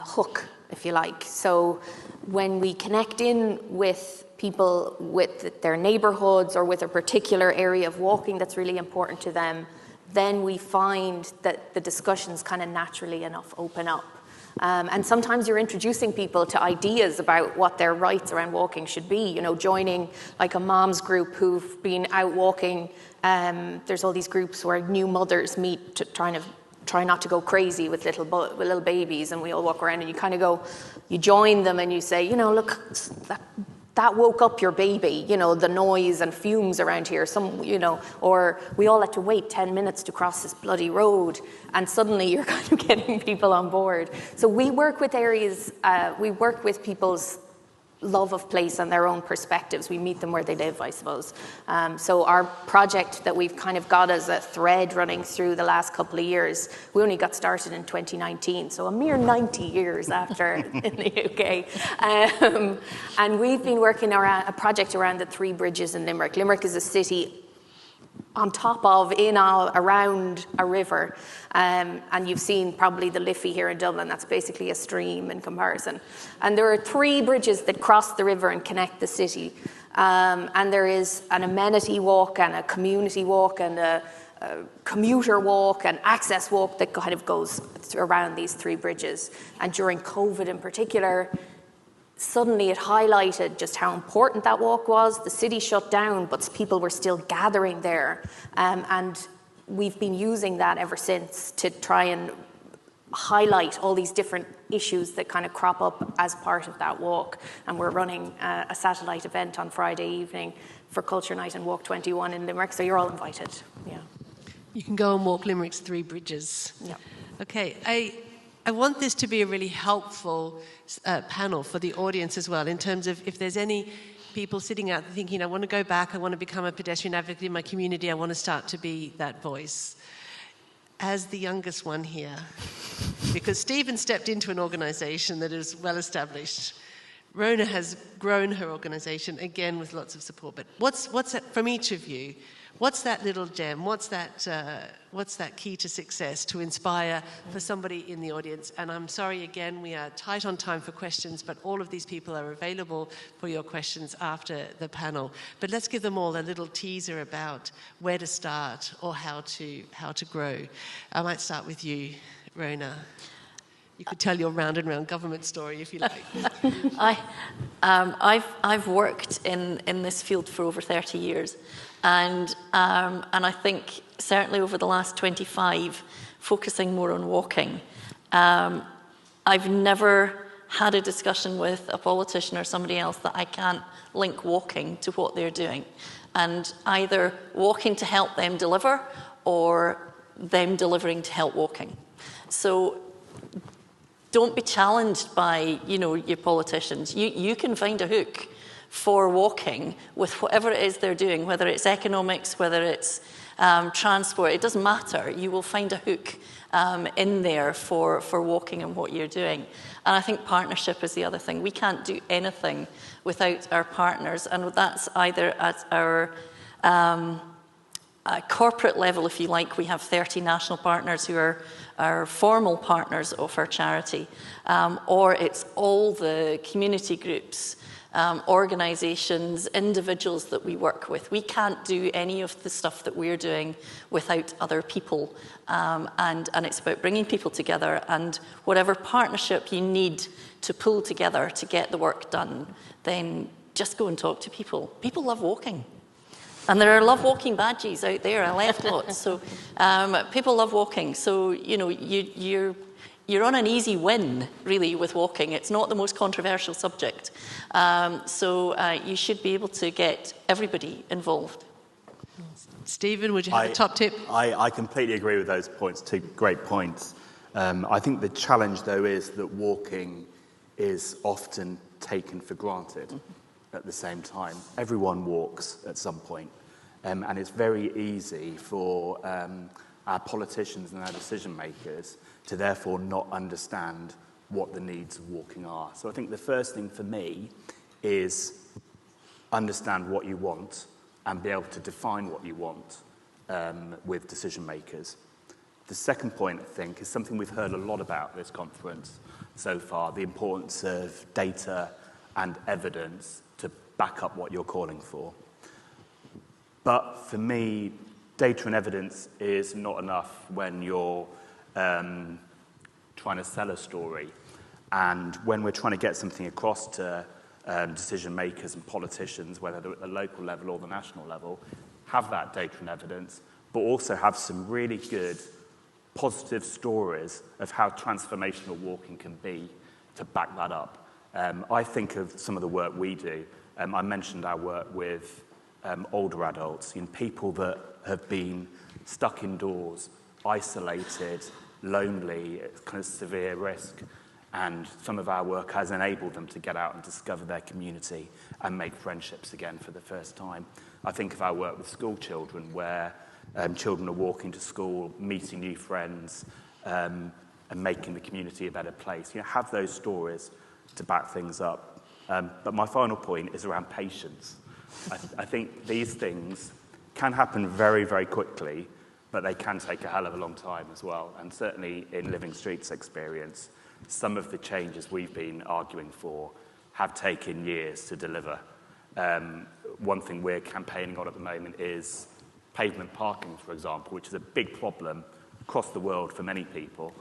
hook, if you like. So when we connect in with people with their neighbourhoods or with a particular area of walking that's really important to them, then we find that the discussions kind of naturally enough open up. And sometimes you're introducing people to ideas about what their rights around walking should be. You know, joining like a mom's group who've been out walking. There's all these groups where new mothers meet to try not to go crazy with little babies, and we all walk around and you kind of go, you join them and you say, you know, look, that woke up your baby, you know, the noise and fumes around here, or we all had to wait 10 minutes to cross this bloody road, and suddenly you're kind of getting people on board. So we work with we work with people's love of place and their own perspectives. We meet them where they live, I suppose. So our project that we've kind of got as a thread running through the last couple of years, we only got started in 2019, so a mere 90 years after in the UK. And we've been working around a project around the 3 bridges in Limerick. Limerick is a city on top of, around a river. And you've seen probably the Liffey here in Dublin. That's basically a stream in comparison. And there are 3 bridges that cross the river and connect the city. And there is an amenity walk and a community walk and a commuter walk and access walk that kind of goes around these 3 bridges. And during COVID in particular, suddenly it highlighted just how important that walk was. The city shut down, but people were still gathering there. And we've been using that ever since to try and highlight all these different issues that kind of crop up as part of that walk. And we're running a satellite event on Friday evening for Culture Night and Walk21 in Limerick, so you're all invited. Yeah. You can go and walk Limerick's 3 bridges. Yeah. Okay, I want this to be a really helpful panel for the audience as well, in terms of if there's any people sitting out there thinking, I want to go back, I want to become a pedestrian advocate in my community, I want to start to be that voice. As the youngest one here, because Stephen stepped into an organisation that is well established. Rona has grown her organisation, again with lots of support, but what's that from each of you? What's that little gem? What's that key to success to inspire for somebody in the audience? And I'm sorry again, we are tight on time for questions, but all of these people are available for your questions after the panel. But let's give them all a little teaser about where to start or how to grow. I might start with you, Rona. You could tell your round and round government story if you like. I've worked in this field for over 30 years. And I think certainly over the last 25, focusing more on walking. I've never had a discussion with a politician or somebody else that I can't link walking to what they're doing. And either walking to help them deliver or them delivering to help walking. So don't be challenged by, your politicians. You can find a hook for walking with whatever it is they're doing, whether it's economics, whether it's transport, it doesn't matter. You will find a hook in there for walking and what you're doing. And I think partnership is the other thing. We can't do anything without our partners, and that's either at our corporate level, if you like. We have 30 national partners who are our formal partners of our charity, or it's all the community groups, organisations, individuals that we work with. We can't do any of the stuff that we're doing without other people, and it's about bringing people together, and whatever partnership you need to pull together to get the work done, then just go and talk to people. People love walking. And there are love walking badges out there. I left lots. So people love walking. So, you're on an easy win, really, with walking. It's not the most controversial subject. So you should be able to get everybody involved. Stephen, would you have a top tip? I completely agree with those points. Two great points. I think the challenge, though, is that walking is often taken for granted at the same time. Everyone walks at some point. And it's very easy for our politicians and our decision makers to therefore not understand what the needs of walking are. So I think the first thing for me is understand what you want and be able to define what you want with decision makers. The second point, I think, is something we've heard a lot about this conference so far, the importance of data and evidence to back up what you're calling for. But for me, data and evidence is not enough when you're trying to sell a story. And when we're trying to get something across to decision makers and politicians, whether they're at the local level or the national level, have that data and evidence, but also have some really good, positive stories of how transformational walking can be to back that up. I think of some of the work we do. I mentioned our work with older adults, people that have been stuck indoors, isolated, lonely, at kind of severe risk. And some of our work has enabled them to get out and discover their community and make friendships again for the first time. I think of our work with school children, where children are walking to school, meeting new friends, and making the community a better place. Have those stories to back things up. But my final point is around patience. I think these things can happen very, very quickly, but they can take a hell of a long time as well. And certainly in Living Street's experience, some of the changes we've been arguing for have taken years to deliver. One thing we're campaigning on at the moment is pavement parking, for example, which is a big problem across the world for many people.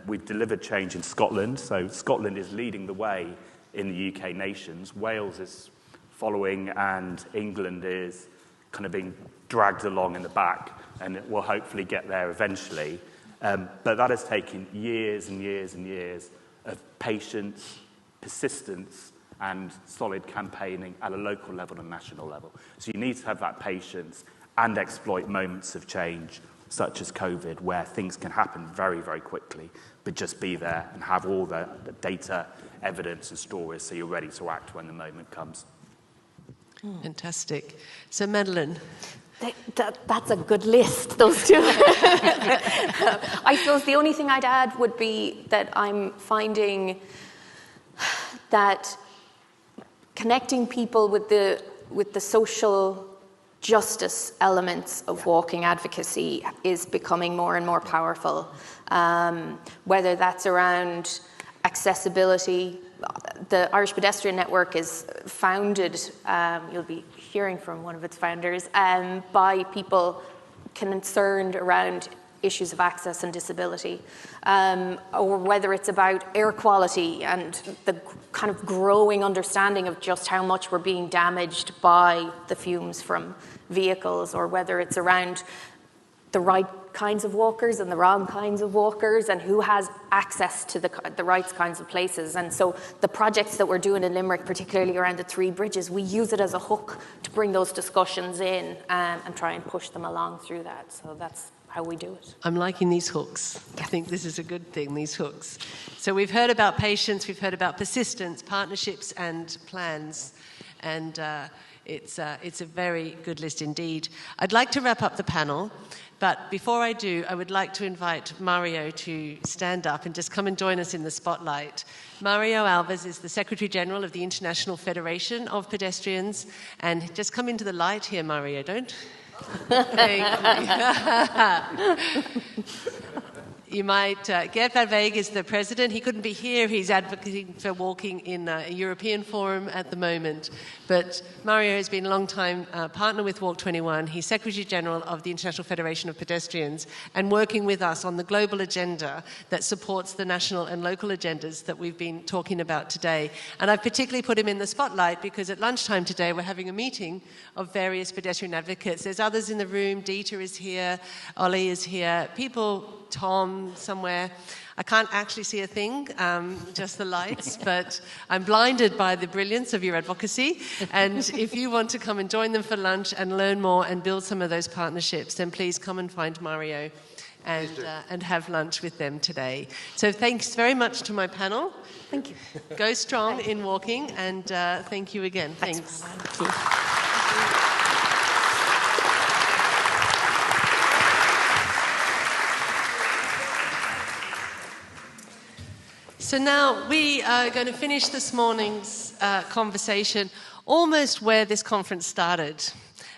We've delivered change in Scotland, so Scotland is leading the way in the UK nations. Wales is following, and England is kind of being dragged along in the back, and it will hopefully get there eventually. But that has taken years and years and years of patience, persistence, and solid campaigning at a local level and national level. So you need to have that patience and exploit moments of change, such as COVID, where things can happen very, very quickly, but just be there and have all the data, evidence, and stories so you're ready to act when the moment comes. Fantastic. So, Madeline. That's a good list, those two. I suppose the only thing I'd add would be that I'm finding that connecting people with the social justice elements of walking advocacy is becoming more and more powerful. Whether that's around accessibility. The Irish Pedestrian Network is founded, you'll be hearing from one of its founders, by people concerned around issues of access and disability, or whether it's about air quality and the kind of growing understanding of just how much we're being damaged by the fumes from vehicles, or whether it's around the right kinds of walkers and the wrong kinds of walkers, and who has access to the right kinds of places. And so the projects that we're doing in Limerick, particularly around the 3 bridges, we use it as a hook to bring those discussions in and try and push them along through that. So that's how we do it. I'm liking these hooks. I think this is a good thing, these hooks. So we've heard about patience, we've heard about persistence, partnerships and plans. And it's a very good list indeed. I'd like to wrap up the panel, but before I do, I would like to invite Mario to stand up and just come and join us in the spotlight. Mario Alves is the Secretary General of the International Federation of Pedestrians, and just come into the light here, Mario, don't? Thank you. You might, Gert van Weeg is the president. He couldn't be here. He's advocating for walking in a European forum at the moment. But Mario has been a long-time partner with Walk21. He's Secretary General of the International Federation of Pedestrians and working with us on the global agenda that supports the national and local agendas that we've been talking about today. And I've particularly put him in the spotlight because at lunchtime today we're having a meeting of various pedestrian advocates. There's others in the room. Dieter is here. Ollie is here. People... Tom somewhere. I can't actually see a thing, just the lights, but I'm blinded by the brilliance of your advocacy. And if you want to come and join them for lunch and learn more and build some of those partnerships, then please come and find Mario and have lunch with them today. So thanks very much to my panel. Thank you. Go strong in walking, and thank you again. Thanks. Thank you. So now we are going to finish this morning's conversation almost where this conference started.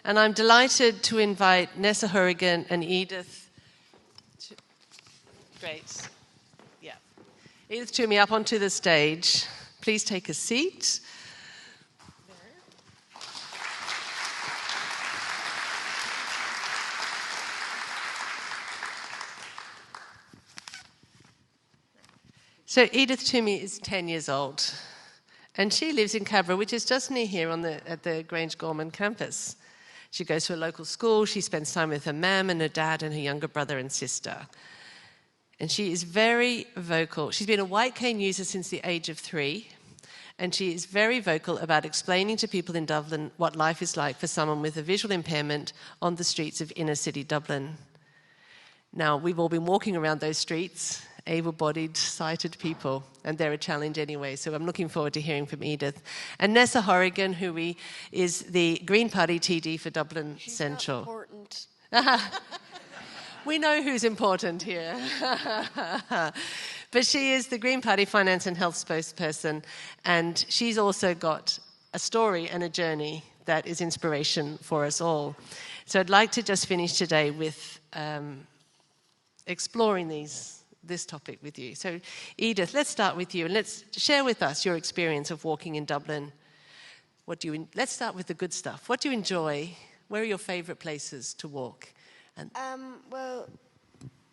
And I'm delighted to invite Neasa Hourigan and Edith. Great. Yeah. Edith Toomey up onto the stage. Please take a seat. So Edith Toomey is 10 years old, and she lives in Cabra, which is just near here at the Grange Gorman campus. She goes to a local school, she spends time with her mum and her dad and her younger brother and sister. And she is very vocal. She's been a white cane user since the age of 3, and she is very vocal about explaining to people in Dublin what life is like for someone with a visual impairment on the streets of inner city Dublin. Now, we've all been walking around those streets, able-bodied, sighted people, and they're a challenge anyway, so I'm looking forward to hearing from Edith. And Neasa Hourigan, who is the Green Party TD for Dublin Central. Important. We know who's important here. But she is the Green Party Finance and Health spokesperson, and she's also got a story and a journey that is inspiration for us all. So I'd like to just finish today with exploring this topic with you. So Edith, let's start with you and let's share with us your experience of walking in Dublin. Let's start with the good stuff. What do you enjoy? Where are your favourite places to walk? Well,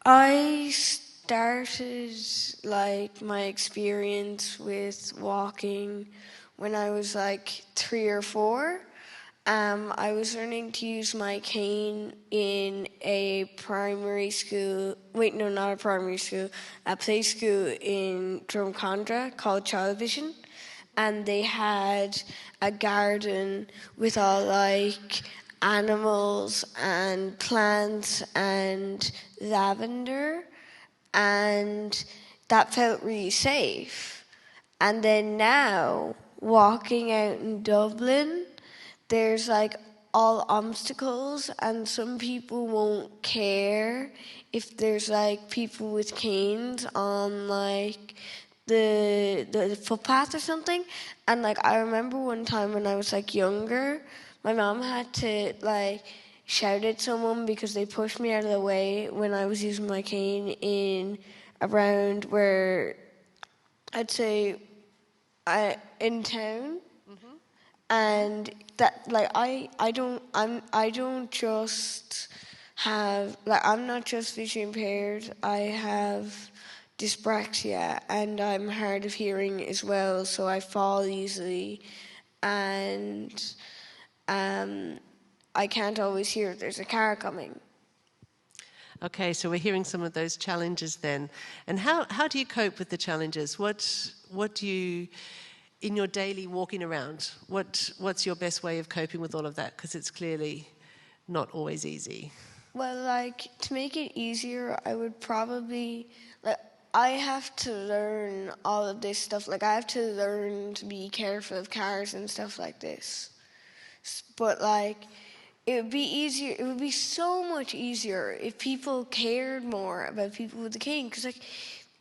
I started my experience with walking when I was 3 or 4. I was learning to use my cane in a primary school, not a primary school, a play school in Drumcondra called Child Vision. And they had a garden with all animals and plants and lavender, and that felt really safe. And then now, walking out in Dublin, there's all obstacles, and some people won't care if there's people with canes on the footpath or something. And I remember one time when I was younger, my mom had to shout at someone because they pushed me out of the way when I was using my cane in around where I'd say in town. Mm-hmm. And that I don't just have I'm not just visually impaired. I have dyspraxia and I'm hard of hearing as well, so I fall easily, and I can't always hear if there's a car coming. Okay, so we're hearing some of those challenges then. And how do you cope with the challenges? What do you, in your daily walking around, what's your best way of coping with all of that? Because it's clearly not always easy. Well, like, to make it easier, I would probably, like, I have to learn all of this stuff. Like, I have to learn to be careful of cars and stuff like this. But, like, it would be easier, it would be so much easier if people cared more about people with a cane. Because, like,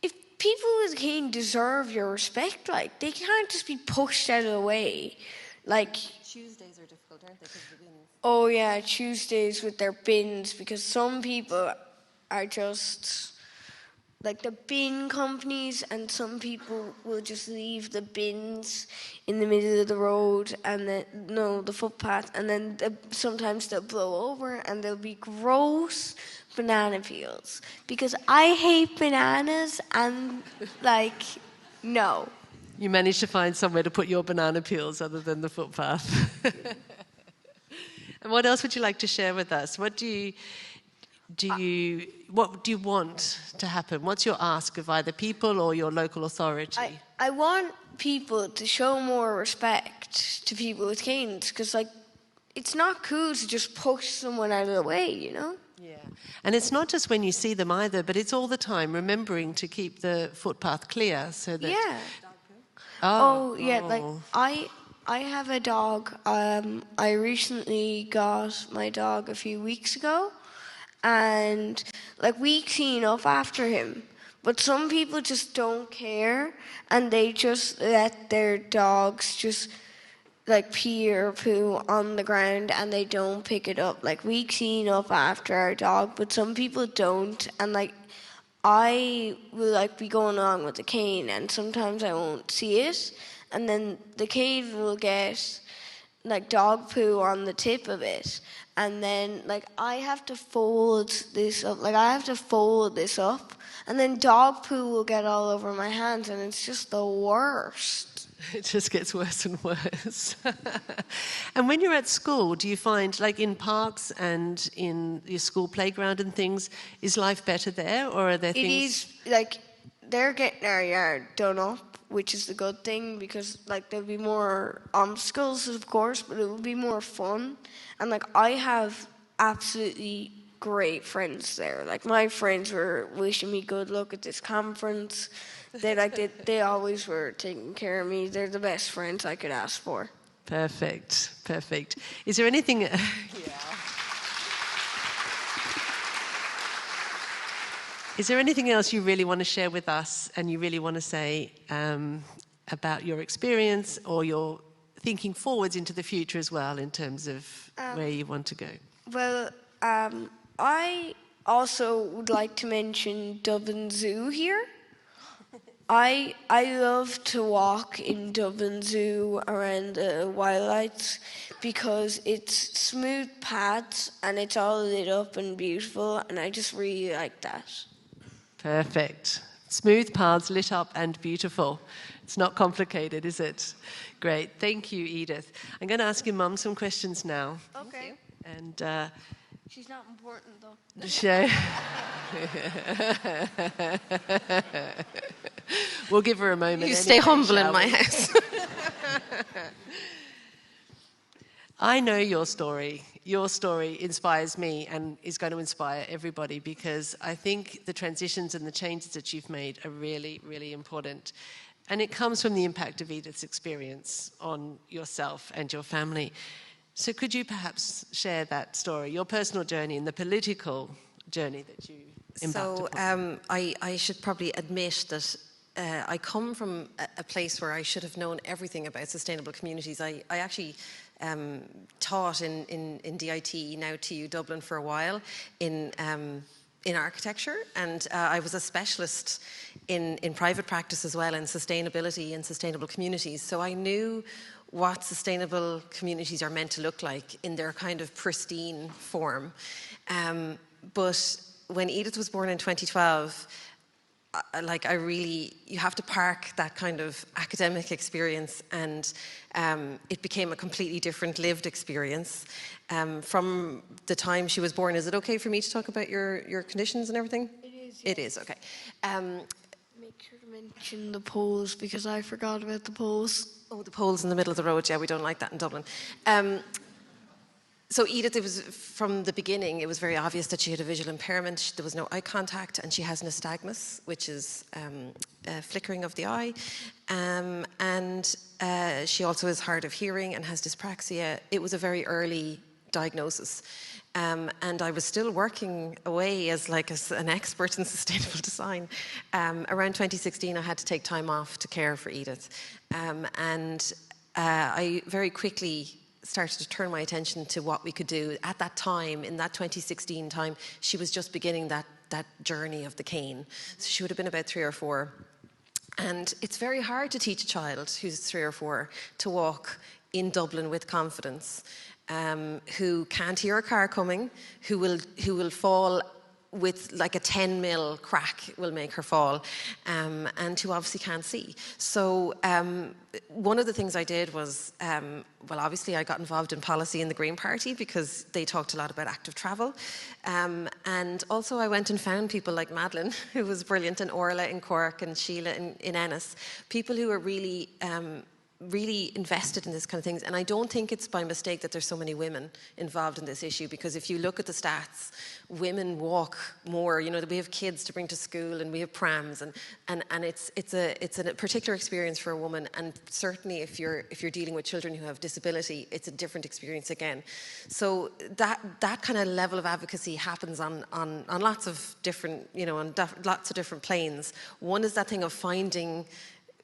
if people with a cane deserve your respect, like, they can't just be pushed out of the way. Like, Tuesdays are difficult, aren't they, because of the bins? Oh yeah, Tuesdays with their bins, because some people are just like the bin companies, and some people will just leave the bins in the middle of the road and the footpath, and then sometimes they'll blow over and there'll be gross banana peels, because I hate bananas and like no. You managed to find somewhere to put your banana peels other than the footpath. And what else would you like to share with us? What do you want to happen? What's your ask of either people or your local authority? I want people to show more respect to people with canes, because like it's not cool to just push someone out of the way, you know? Yeah. And it's not just when you see them either, but it's all the time, remembering to keep the footpath clear so that... Yeah. Like I have a dog. I recently got my dog a few weeks ago, and like we clean up after him. But some people just don't care, and they just let their dogs just like pee or poo on the ground, and they don't pick it up. Like we clean up after our dog, but some people don't, and like I will like be going along with the cane, and sometimes I won't see it, and then the cane will get like dog poo on the tip of it, and then like I have to fold this up, and then dog poo will get all over my hands, and it's just the worst. It just gets worse and worse. And when you're at school, do you find, like in parks and in your school playground and things, is life better there, or are there things... It is, like, they're getting our yard done up, which is the good thing, because, like, there'll be more obstacles, of course, but it will be more fun. And, like, I have absolutely great friends there. Like, my friends were wishing me good luck at this conference. They always were taking care of me. They're the best friends I could ask for. Perfect. Is there anything... Is there anything else you really want to share with us and you really want to say about your experience or your thinking forwards into the future as well, in terms of where you want to go? Well, I also would like to mention Dublin Zoo here. I love to walk in Dublin Zoo around the wildlights, because it's smooth paths and it's all lit up and beautiful, and I just really like that. Perfect. Smooth paths, lit up and beautiful. It's not complicated, is it? Great. Thank you, Edith. I'm going to ask your mum some questions now. Okay. And she's not important, though. We'll give her a moment. You stay humble in my house. I know your story. Your story inspires me and is going to inspire everybody, because I think the transitions and the changes that you've made are really, really important. And it comes from the impact of Edith's experience on yourself and your family. So could you perhaps share that story, your personal journey and the political journey that you embarked upon? I should probably admit that I come from a place where I should have known everything about sustainable communities. I actually taught in DIT, now TU Dublin, for a while in architecture, and I was a specialist in private practice as well in sustainability and sustainable communities. So I knew what sustainable communities are meant to look like in their kind of pristine form. But when Edith was born in 2012, you have to park that kind of academic experience, and it became a completely different lived experience. From the time she was born, is it okay for me to talk about your conditions and everything? It is. It is, okay. Make sure to mention the poles, because I forgot about the poles. Oh, the poles in the middle of the road, yeah, we don't like that in Dublin. So Edith, it was from the beginning, it was very obvious that she had a visual impairment. There was no eye contact, and she has nystagmus, which is flickering of the eye. And she also is hard of hearing and has dyspraxia. It was a very early diagnosis. And I was still working away as an expert in sustainable design. Around 2016, I had to take time off to care for Edith. And I very quickly started to turn my attention to what we could do. At that time, in that 2016 time, she was just beginning that journey of the cane. So she would have been about 3 or 4. And it's very hard to teach a child who's 3 or 4 to walk in Dublin with confidence, who can't hear a car coming, who will fall with like a 10 mil crack will make her fall, and who obviously can't see. So one of the things I did was, well, obviously I got involved in policy in the Green Party because they talked a lot about active travel. And also I went and found people like Madeline, who was brilliant, and Orla in Cork, and Sheila in Ennis, people who are really invested in this kind of things. And I don't think it's by mistake that there's so many women involved in this issue, because if you look at the stats, women walk more. You know, we have kids to bring to school, and we have prams, and it's a particular experience for a woman. And certainly if you're dealing with children who have disability, it's a different experience again. So that kind of level of advocacy happens on lots of different, on lots of different planes. One is that thing of finding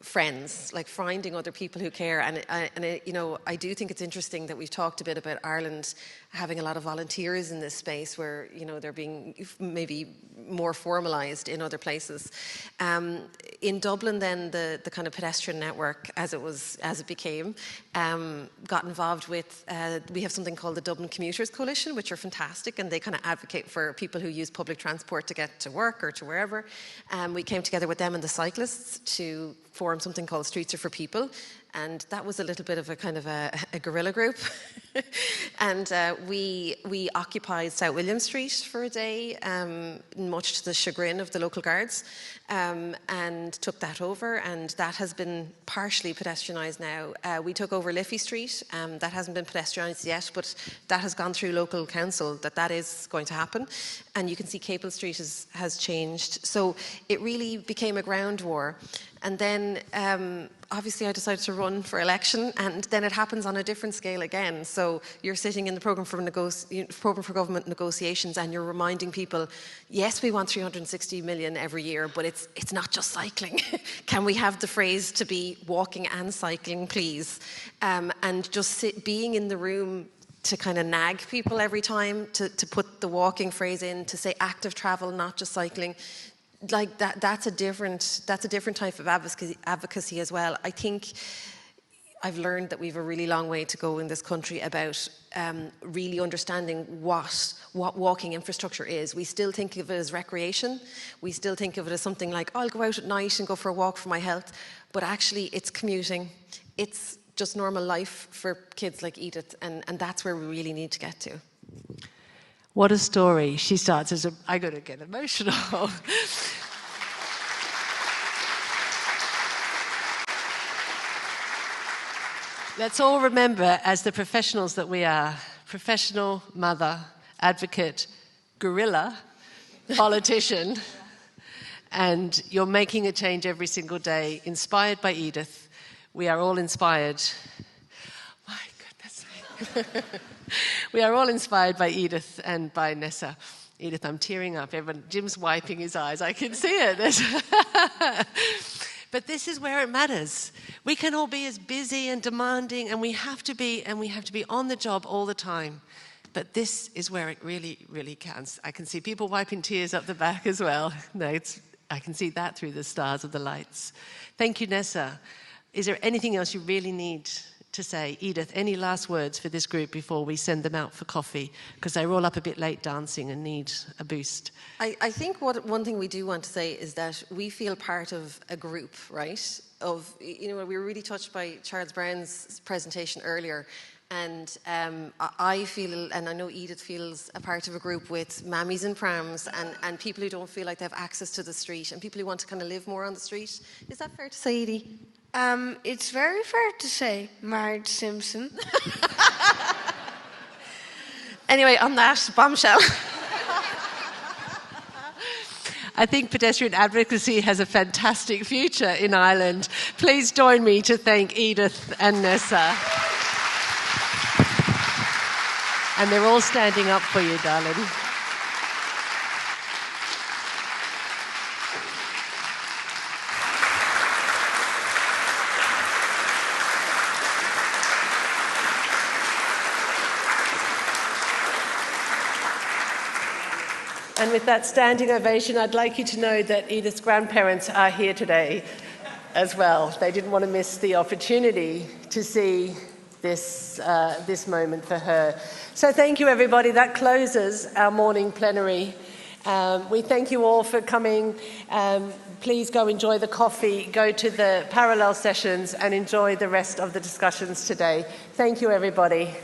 friends, like finding other people who care, and I do think it's interesting that we've talked a bit about Ireland having a lot of volunteers in this space, where they're being maybe more formalised in other places. In Dublin, then the kind of pedestrian network, as it became, got involved with. We have something called the Dublin Commuters Coalition, which are fantastic, and they kind of advocate for people who use public transport to get to work or to wherever. We came together with them and the cyclists to form something called Streets Are for People, and that was a little bit of a kind of a guerrilla group. And we occupied South William Street for a day, much to the chagrin of the local guards, and took that over, and that has been partially pedestrianised now. We took over Liffey Street, that hasn't been pedestrianised yet, but that has gone through local council that is going to happen. And you can see Capel Street has changed. So it really became a ground war. And then obviously I decided to run for election, and then it happens on a different scale again. So you're sitting in the Programme for Government negotiations, and you're reminding people, yes, we want 360 million every year, but it's not just cycling. Can we have the phrase to be walking and cycling, please? And just being in the room to kind of nag people every time, to put the walking phrase in, to say active travel, not just cycling. Like that's a different type of advocacy as well. I think I've learned that we have a really long way to go in this country about really understanding what walking infrastructure is. We still think of it as recreation. We still think of it as something like, I'll go out at night and go for a walk for my health. But actually it's commuting. It's just normal life for kids like Edith, and that's where we really need to get to. What a story. She starts as I got to get emotional. Let's all remember, as the professionals that we are, professional, mother, advocate, guerrilla, politician, and you're making a change every single day, inspired by Edith. We are all inspired. My goodness. We are all inspired by Edith and by Neasa. Edith, I'm tearing up. Jim's wiping his eyes. I can see it. But this is where it matters. We can all be as busy and demanding, and we have to be on the job all the time. But this is where it really, really counts. I can see people wiping tears up the back as well. No, I can see that through the stars of the lights. Thank you, Neasa. Is there anything else you really need to say? Edith, any last words for this group before we send them out for coffee? Because they roll up a bit late dancing and need a boost. I think one thing we do want to say is that we feel part of a group, right? We were really touched by Charles Brown's presentation earlier. And I feel, and I know Edith feels, a part of a group with mammies and prams and people who don't feel like they have access to the street, and people who want to kind of live more on the street. Is that fair to say, Edie? It's very fair to say, Marge Simpson. Anyway, on that bombshell. I think pedestrian advocacy has a fantastic future in Ireland. Please join me to thank Edith and Neasa. And they're all standing up for you, darling. And with that standing ovation, I'd like you to know that Edith's grandparents are here today as well. They didn't want to miss the opportunity to see this moment for her. So thank you, everybody. That closes our morning plenary. We thank you all for coming. Please go enjoy the coffee, go to the parallel sessions, and enjoy the rest of the discussions today. Thank you, everybody.